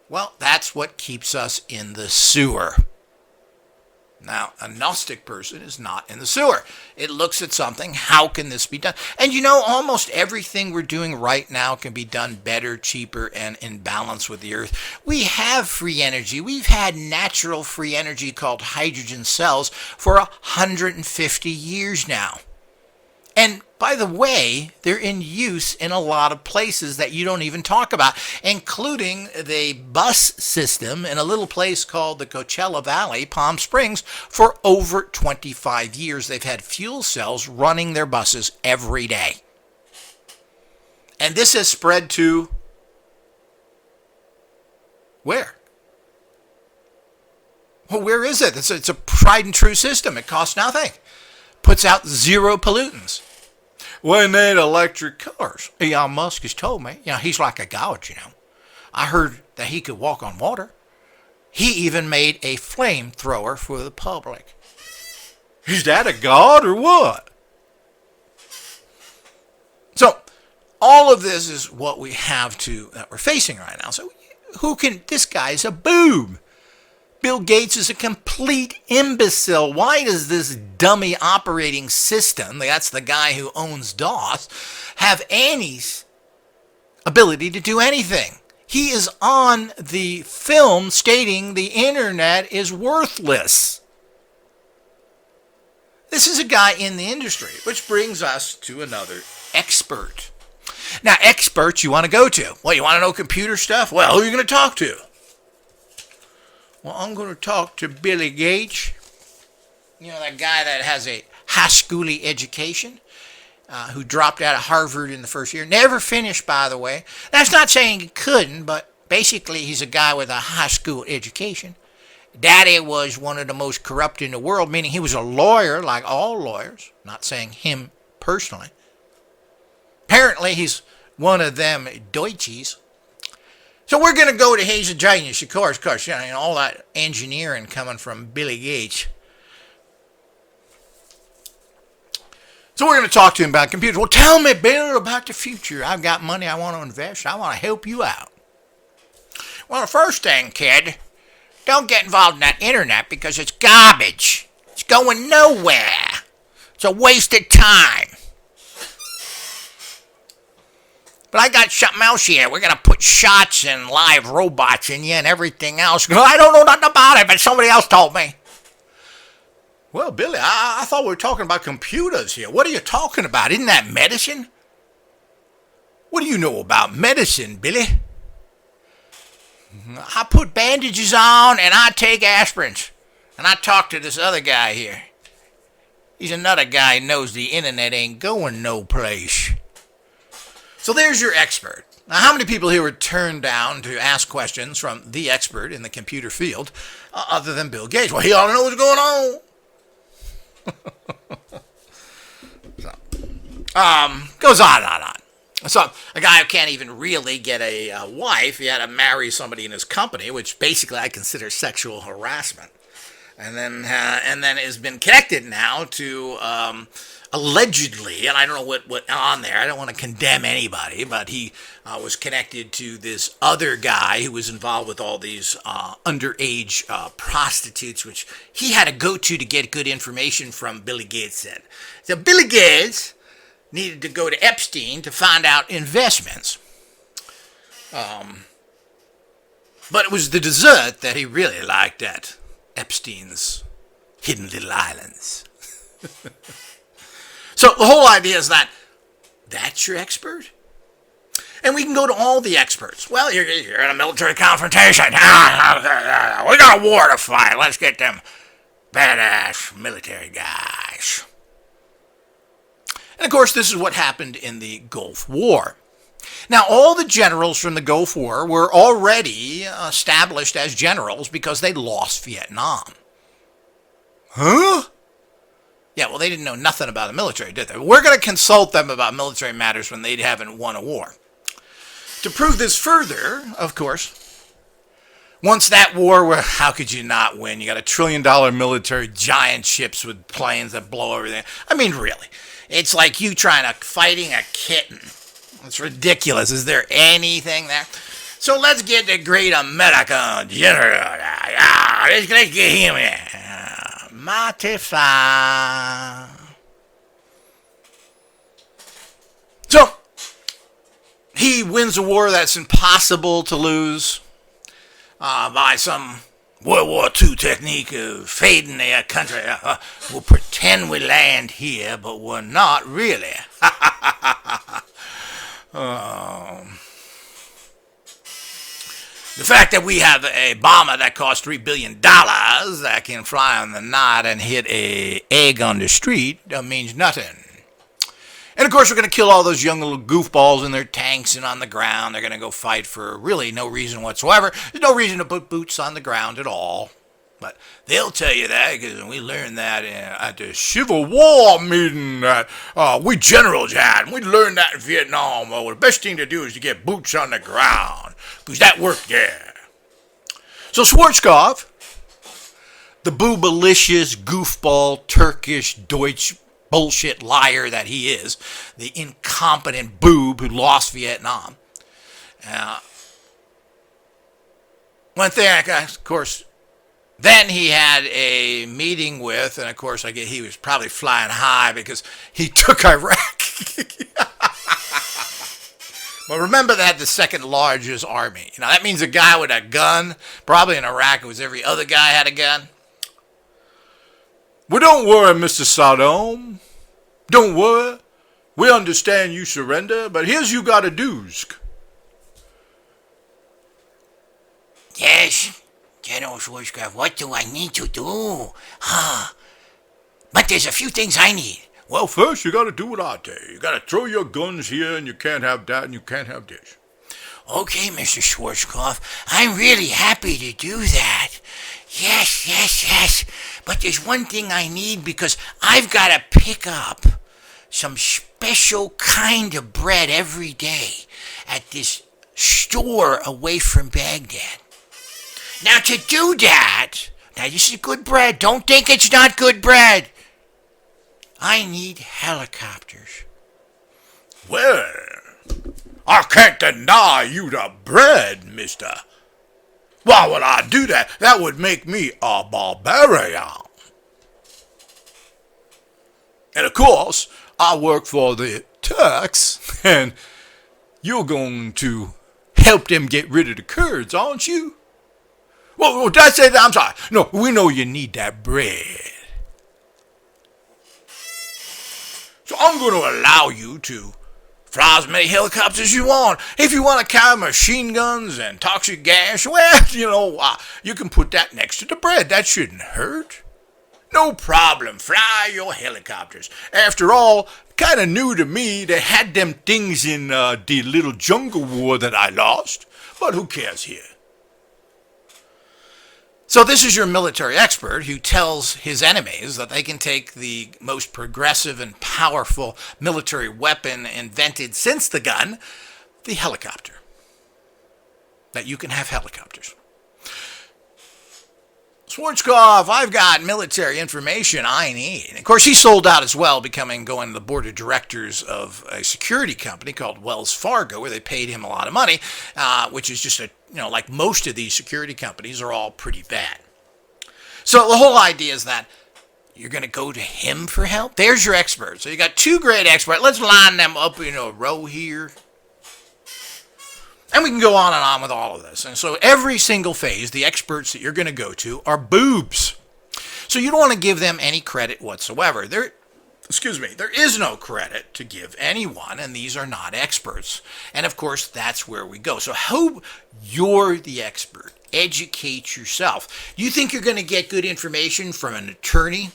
Well, that's what keeps us in the sewer. Now, a Gnostic person is not in the sewer. It looks at something, how can this be done? And you know, almost everything we're doing right now can be done better, cheaper, and in balance with the earth. We have free energy. We've had natural free energy called hydrogen cells for 150 years now. And by the way, they're in use in a lot of places that you don't even talk about, including the bus system in a little place called the Coachella Valley, Palm Springs. For over 25 years, they've had fuel cells running their buses every day. And this has spread to where? Well, where is it? It's a tried and true system. It costs nothing. Puts out zero pollutants. We need electric cars. Elon Musk has told me, he's like a god, I heard that he could walk on water. He even made a flamethrower for the public. Is that a god or what? So, all of this is what we have that we're facing right now. So, this guy's a boob. Bill Gates is a complete imbecile. Why does this dummy operating system, that's the guy who owns DOS, have any ability to do anything? He is on the film stating the internet is worthless. This is a guy in the industry, which brings us to another expert. Now, experts you want to go to. Well, you want to know computer stuff? Well, who are you going to talk to? Well, I'm going to talk to Billy Gates. You know, that guy that has a high schooly education, who dropped out of Harvard in the first year. Never finished, by the way. That's not saying he couldn't, but basically he's a guy with a high school education. Daddy was one of the most corrupt in the world, meaning he was a lawyer like all lawyers. Not saying him personally. Apparently he's one of them Deutschies. So we're going to go to he's a genius, of course, you know, all that engineering coming from Billy Gates. So we're going to talk to him about computers. Well, tell me, Bill, about the future. I've got money I want to invest. I want to help you out. Well, the first thing, kid, don't get involved in that internet because it's garbage. It's going nowhere. It's a waste of time. But I got something else here. We're going to put shots and live robots in you and everything else. I don't know nothing about it, but somebody else told me. Well, Billy, I thought we were talking about computers here. What are you talking about? Isn't that medicine? What do you know about medicine, Billy? I put bandages on and I take aspirins. And I talk to this other guy here. He's another guy who knows the internet ain't going no place. So there's your expert. Now, how many people here were turned down to ask questions from the expert in the computer field other than Bill Gates? Well, he ought to know what's going on. Goes on and on. So a guy who can't even really get a wife, he had to marry somebody in his company, which basically I consider sexual harassment. And then has been connected now to allegedly, and I don't know what on there. I don't want to condemn anybody, but he was connected to this other guy who was involved with all these underage prostitutes, which he had to go to get good information from. Billy Gates said. So Billy Gates needed to go to Epstein to find out investments. But it was the dessert that he really liked at Epstein's Hidden Little Islands. So the whole idea is that's your expert? And we can go to all the experts. Well, you're in a military confrontation. We got a war to fight. Let's get them badass military guys. And of course, this is what happened in the Gulf War. Now, all the generals from the Gulf War were already established as generals because they lost Vietnam. Huh? Yeah, well, they didn't know nothing about the military, did they? We're going to consult them about military matters when they haven't won a war. To prove this further, of course, once that war, how could you not win? You got $1 trillion military, giant ships with planes that blow everything. I mean, really. It's like you fighting a kitten. It's ridiculous. Is there anything there? So let's get the great American general. Let's get him here. Mighty fine. So, he wins a war that's impossible to lose by some World War II technique of fading their country. We'll pretend we land here, but we're not really. The fact that we have a bomber that costs $3 billion that can fly on the night and hit an egg on the street means nothing. And of course, we're going to kill all those young little goofballs in their tanks and on the ground. They're going to go fight for really no reason whatsoever. There's no reason to put boots on the ground at all. But they'll tell you that because we learned that at the Civil War meeting that we generals had. And we learned that in Vietnam. Well, the best thing to do is to get boots on the ground because that worked there. So Schwarzkopf, the boobalicious, goofball, Turkish, Deutsch bullshit liar that he is, the incompetent boob who lost Vietnam. One thing, of course, then he had a meeting with, and of course, I guess he was probably flying high because he took Iraq. But remember, they had the second largest army. You know, that means a guy with a gun, probably in Iraq, it was every other guy had a gun. Well, don't worry, Mr. Saddam. Don't worry. We understand you surrender, but here's you gotta do. Yes, General Schwarzkopf, what do I need to do? But there's a few things I need. Well, first you gotta do what I tell you. You gotta throw your guns here, and you can't have that, and you can't have this. Okay, Mr. Schwarzkopf, I'm really happy to do that. Yes. But there's one thing I need because I've got to pick up some special kind of bread every day at this store away from Baghdad. Now, to do that, now this is good bread. Don't think it's not good bread. I need helicopters. Well, I can't deny you the bread, mister. Why would I do that? That would make me a barbarian. And of course, I work for the Turks, and you're going to help them get rid of the Kurds, aren't you? Well, did I say that? I'm sorry. No, we know you need that bread. So I'm going to allow you to fly as many helicopters as you want. If you want to carry machine guns and toxic gas, well, you can put that next to the bread. That shouldn't hurt. No problem. Fly your helicopters. After all, kind of new to me. They had them things in the little jungle war that I lost. But who cares here? So this is your military expert who tells his enemies that they can take the most progressive and powerful military weapon invented since the gun, the helicopter. That you can have helicopters. Schwarzkopf, I've got military information I need. Of course, he sold out as well, going to the board of directors of a security company called Wells Fargo, where they paid him a lot of money, which is just like most of these security companies are all pretty bad. So the whole idea is that you're going to go to him for help. There's your expert. So you got two great experts. Let's line them up in a row here. And we can go on and on with all of this. And so every single phase, the experts that you're going to go to are boobs. So you don't want to give them any credit whatsoever. There is no credit to give anyone, and these are not experts. And of course, that's where we go. So you're the expert. Educate yourself. You think you're going to get good information from an attorney,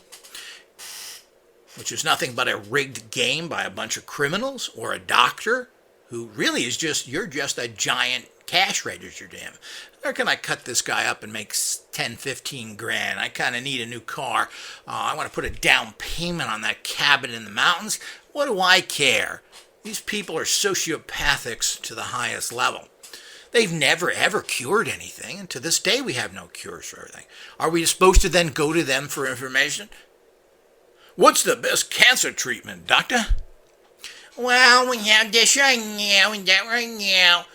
which is nothing but a rigged game by a bunch of criminals, or a doctor, who really is you're just a giant cash register to him. Where can I cut this guy up and make 10, 15 grand? I kind of need a new car. I want to put a down payment on that cabin in the mountains. What do I care? These people are sociopathics to the highest level. They've never, ever cured anything, and to this day we have no cures for everything. Are we supposed to then go to them for information? What's the best cancer treatment, doctor? Well, we have this right now and that right now.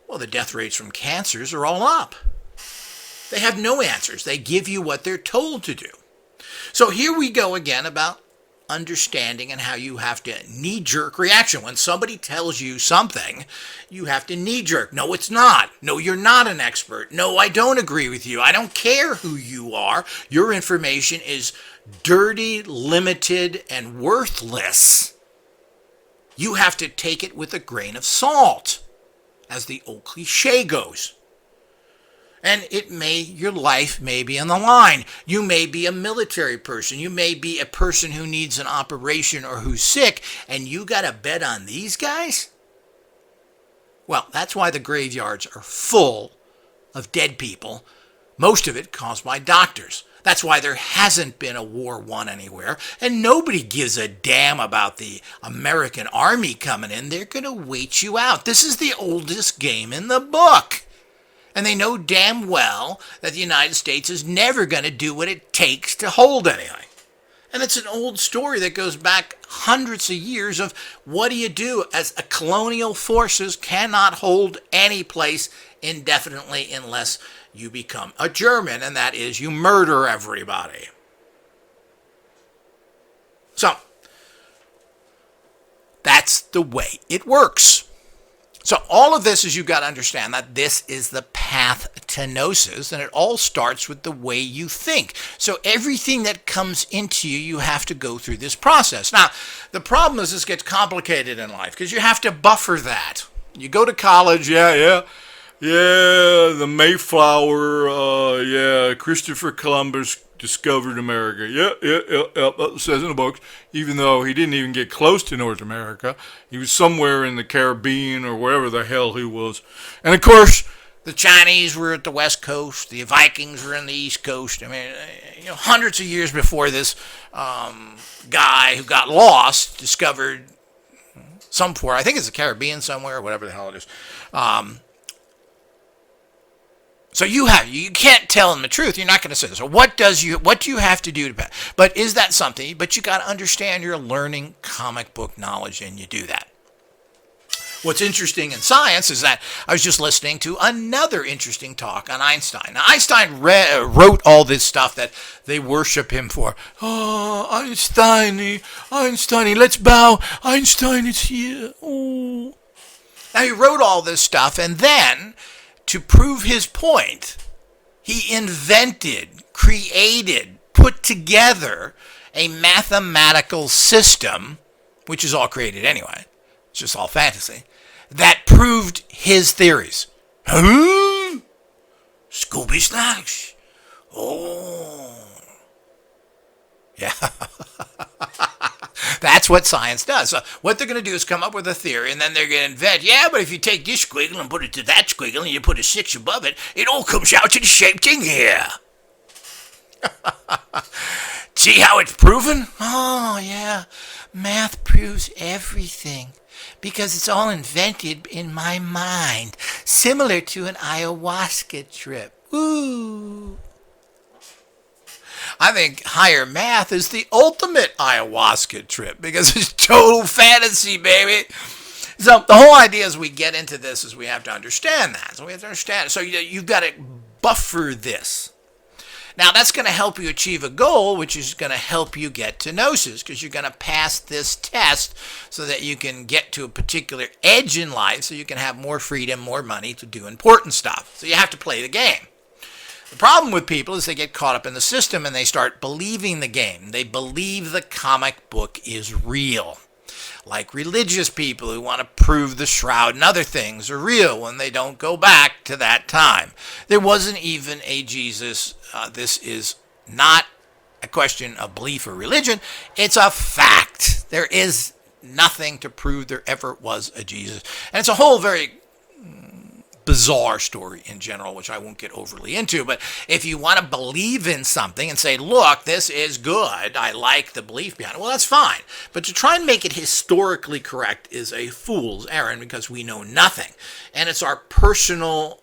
Well, the death rates from cancers are all up. They have no answers. They give you what they're told to do. So here we go again about understanding and how you have to knee-jerk reaction. When somebody tells you something, you have to knee-jerk. No, it's not. No, you're not an expert. No, I don't agree with you. I don't care who you are. Your information is dirty, limited, and worthless. You have to take it with a grain of salt, as the old cliche goes. And your life may be on the line. You may be a military person. You may be a person who needs an operation or who's sick, and you got to bet on these guys? Well, that's why the graveyards are full of dead people, most of it caused by doctors. That's why there hasn't been a war won anywhere, and nobody gives a damn about the American army coming in. They're going to wait you out. This is the oldest game in the book. And they know damn well that the United States is never going to do what it takes to hold anything. And it's an old story that goes back hundreds of years of what do you do as a colonial forces cannot hold any place indefinitely unless you become a German, and that is you murder everybody. So, that's the way it works. So all of this is you've got to understand that this is the path to Gnosis, and it all starts with the way you think. So everything that comes into you, you have to go through this process. Now, the problem is this gets complicated in life because you have to buffer that. You go to college, yeah, the Mayflower, Christopher Columbus discovered America. Yeah, it says in the books, even though he didn't even get close to North America. He was somewhere in the Caribbean or wherever the hell he was. And of course, the Chinese were at the West Coast, the Vikings were in the East Coast. I mean, hundreds of years before this guy who got lost discovered I think it's the Caribbean somewhere, or whatever the hell it is. So you can't tell them the truth. You're not going to say this. So what do you have to do to pass? But is that something? But you got to understand you're learning comic book knowledge, and you do that. What's interesting in science is that I was just listening to another interesting talk on Einstein. Now, Einstein wrote all this stuff that they worship him for. Oh, Einstein, let's bow. Einstein is here. Oh. Now, he wrote all this stuff, and then, to prove his point, he invented, created, put together a mathematical system, which is all created anyway. It's just all fantasy, that proved his theories. Huh? Scooby Snacks. Oh. Yeah. That's what science does. So what they're going to do is come up with a theory, and then they're going to invent, but if you take this squiggle and put it to that squiggle, and you put a 6 above it, it all comes out to the same thing here. See how it's proven? Oh, yeah. Math proves everything because it's all invented in my mind, similar to an ayahuasca trip. Ooh. I think higher math is the ultimate ayahuasca trip because it's total fantasy, baby. So the whole idea as we get into this is we have to understand that. So we have to understand. So you've got to buffer this. Now that's going to help you achieve a goal, which is going to help you get to Gnosis, because you're going to pass this test so that you can get to a particular edge in life so you can have more freedom, more money to do important stuff. So you have to play the game. The problem with people is they get caught up in the system and they start believing the game. They believe the comic book is real. Like religious people who want to prove the shroud and other things are real when they don't go back to that time. There wasn't even a Jesus. This is not a question of belief or religion. It's a fact. There is nothing to prove there ever was a Jesus. And it's a whole very bizarre story in general, which I won't get overly into. But if you want to believe in something and say, look, this is good, I like the belief behind it, well, that's fine. But to try and make it historically correct is a fool's errand because we know nothing. And it's our personal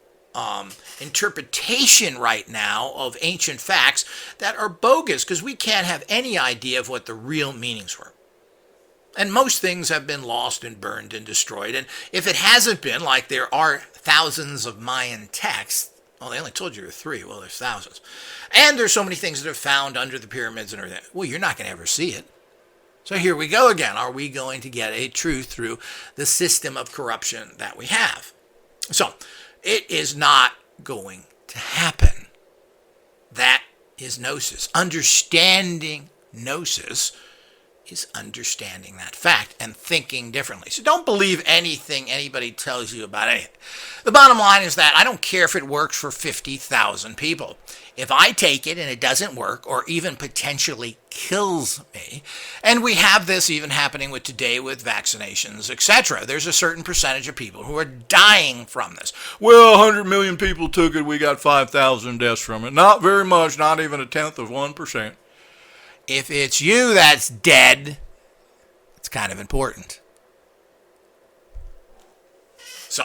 interpretation right now of ancient facts that are bogus because we can't have any idea of what the real meanings were. And most things have been lost and burned and destroyed. And if it hasn't been, like there are thousands of Mayan texts, well, they only told you there were 3. Well, there's thousands. And there's so many things that are found under the pyramids and everything. Well, you're not going to ever see it. So here we go again. Are we going to get a truth through the system of corruption that we have? So it is not going to happen. That is Gnosis. Understanding Gnosis is understanding that fact and thinking differently. So don't believe anything anybody tells you about anything. The bottom line is that I don't care if it works for 50,000 people. If I take it and it doesn't work or even potentially kills me, and we have this even happening with today with vaccinations, etc. There's a certain percentage of people who are dying from this. Well, 100 million people took it. We got 5,000 deaths from it. Not very much, not even a tenth of 1%. If it's you that's dead, it's kind of important. So,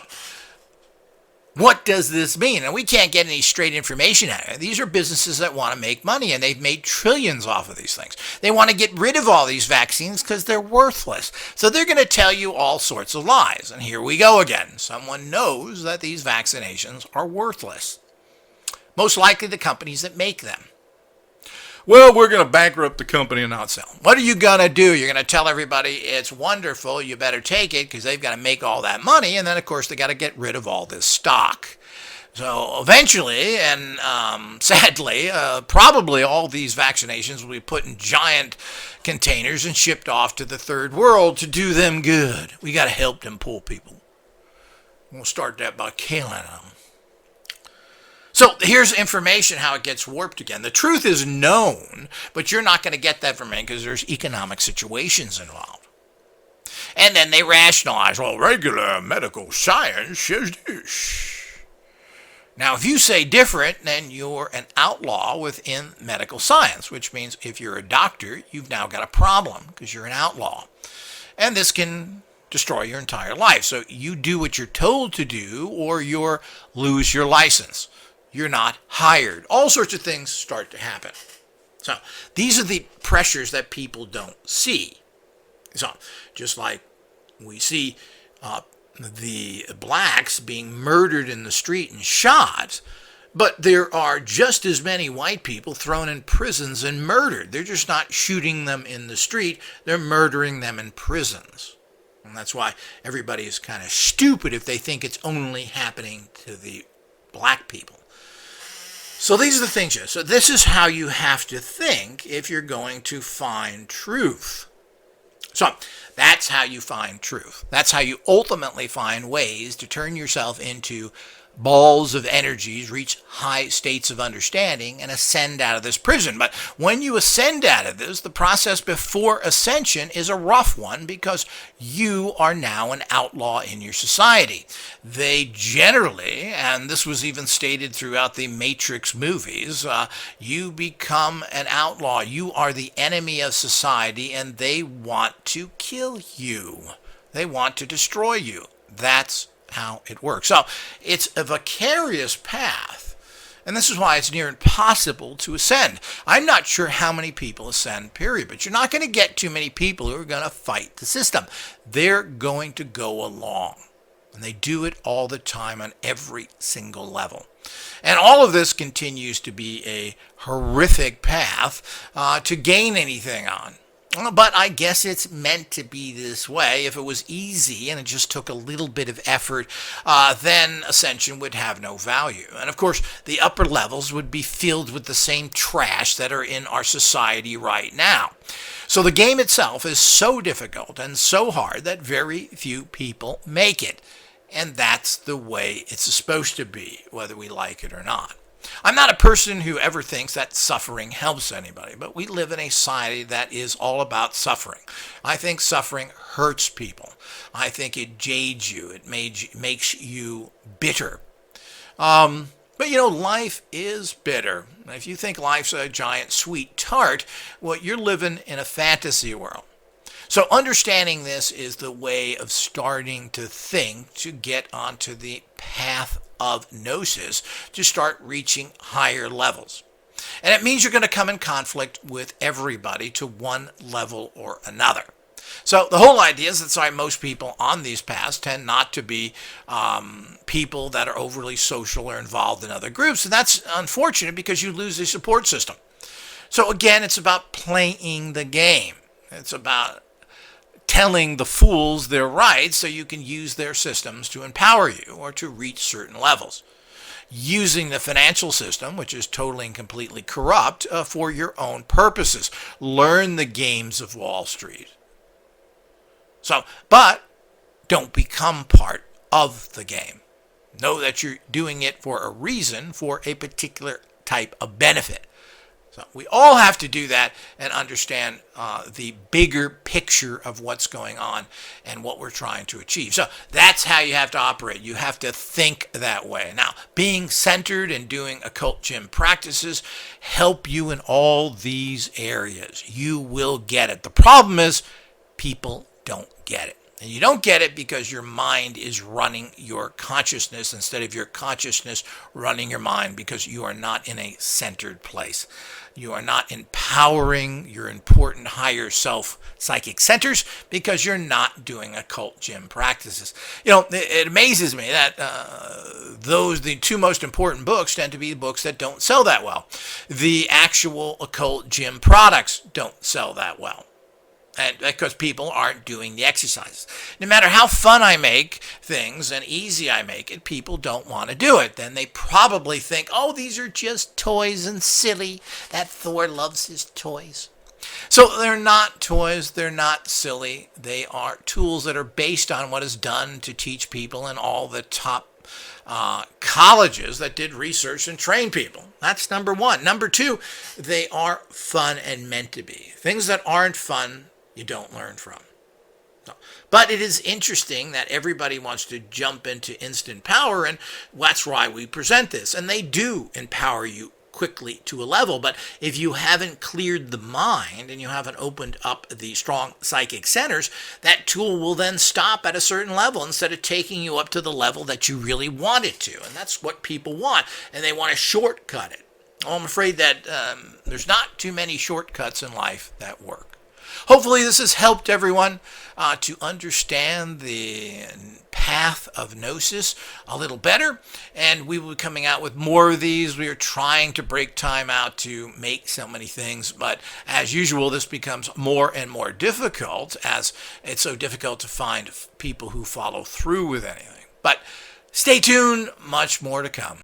What does this mean? And we can't get any straight information out of it. These are businesses that want to make money, and they've made trillions off of these things. They want to get rid of all these vaccines because they're worthless. So they're going to tell you all sorts of lies. And here we go again. Someone knows that these vaccinations are worthless. Most likely the companies that make them. Well, we're going to bankrupt the company and not sell them. What are you going to do? You're going to tell everybody it's wonderful, you better take it, because they've got to make all that money, and then, of course, they got to get rid of all this stock. So eventually, and sadly, probably all these vaccinations will be put in giant containers and shipped off to the third world to do them good. We got to help them poor people. We'll start that by killing them. So here's information how it gets warped again. The truth is known, but you're not going to get that from it because there's economic situations involved. And then they rationalize, well, regular medical science says this. Now, if you say different, then you're an outlaw within medical science, which means if you're a doctor, you've now got a problem because you're an outlaw. And this can destroy your entire life. So you do what you're told to do or you'll lose your license. You're not hired. All sorts of things start to happen. So these are the pressures that people don't see. So just like we see the blacks being murdered in the street and shot, but there are just as many white people thrown in prisons and murdered. They're just not shooting them in the street. They're murdering them in prisons. And that's why everybody is kind of stupid if they think it's only happening to the black people. So these are the things. So this is how you have to think if you're going to find truth. So that's how you find truth. That's how you ultimately find ways to turn yourself into balls of energies, reach high states of understanding, and ascend out of this prison. But when you ascend out of this, the process before ascension is a rough one because you are now an outlaw in your society. They generally, and this was even stated throughout the Matrix movies, you become an outlaw. You are the enemy of society, and they want to kill you. They want to destroy you. That's how it works. So it's a vicarious path, and this is why it's near impossible to ascend. I'm not sure how many people ascend, period, but you're not going to get too many people who are going to fight the system. They're going to go along, and they do it all the time on every single level. And all of this continues to be a horrific path to gain anything on. But I guess it's meant to be this way. If it was easy and it just took a little bit of effort, then ascension would have no value. And of course, the upper levels would be filled with the same trash that are in our society right now. So the game itself is so difficult and so hard that very few people make it. And that's the way it's supposed to be, whether we like it or not. I'm not a person who ever thinks that suffering helps anybody, but we live in a society that is all about suffering. I think suffering hurts people. I think it jades you. It makes you bitter. But life is bitter. If you think life's a giant sweet tart, well, you're living in a fantasy world. So understanding this is the way of starting to think to get onto the path of Gnosis to start reaching higher levels. And it means you're going to come in conflict with everybody to one level or another. So the whole idea is that's why most people on these paths tend not to be people that are overly social or involved in other groups. And that's unfortunate because you lose the support system. So again, it's about playing the game. It's about telling the fools their rights so you can use their systems to empower you or to reach certain levels. Using the financial system, which is totally and completely corrupt, for your own purposes. Learn the games of Wall Street. But don't become part of the game. Know that you're doing it for a reason, for a particular type of benefit. So we all have to do that and understand the bigger picture of what's going on and what we're trying to achieve. So that's how you have to operate. You have to think that way. Now, being centered and doing occult gym practices help you in all these areas. You will get it. The problem is people don't get it. And you don't get it because your mind is running your consciousness instead of your consciousness running your mind, because you are not in a centered place. You are not empowering your important higher self psychic centers because you're not doing occult gym practices. It amazes me that the two most important books tend to be the books that don't sell that well. The actual occult gym products don't sell that well. And because people aren't doing the exercises. No matter how fun I make things and easy I make it, people don't want to do it. Then they probably think, oh, these are just toys and silly. That Thor loves his toys. So they're not toys, they're not silly. They are tools that are based on what is done to teach people in all the top colleges that did research and train people. That's number one. Number two, they are fun and meant to be. Things that aren't fun, you don't learn from. No. But it is interesting that everybody wants to jump into instant power, and that's why we present this. And they do empower you quickly to a level, but if you haven't cleared the mind and you haven't opened up the strong psychic centers, that tool will then stop at a certain level instead of taking you up to the level that you really want it to. And that's what people want, and they want to shortcut it. Well, I'm afraid that there's not too many shortcuts in life that work. Hopefully this has helped everyone to understand the path of Gnosis a little better, and we will be coming out with more of these. We are trying to break time out to make so many things, but as usual, this becomes more and more difficult as it's so difficult to find people who follow through with anything. But stay tuned, much more to come.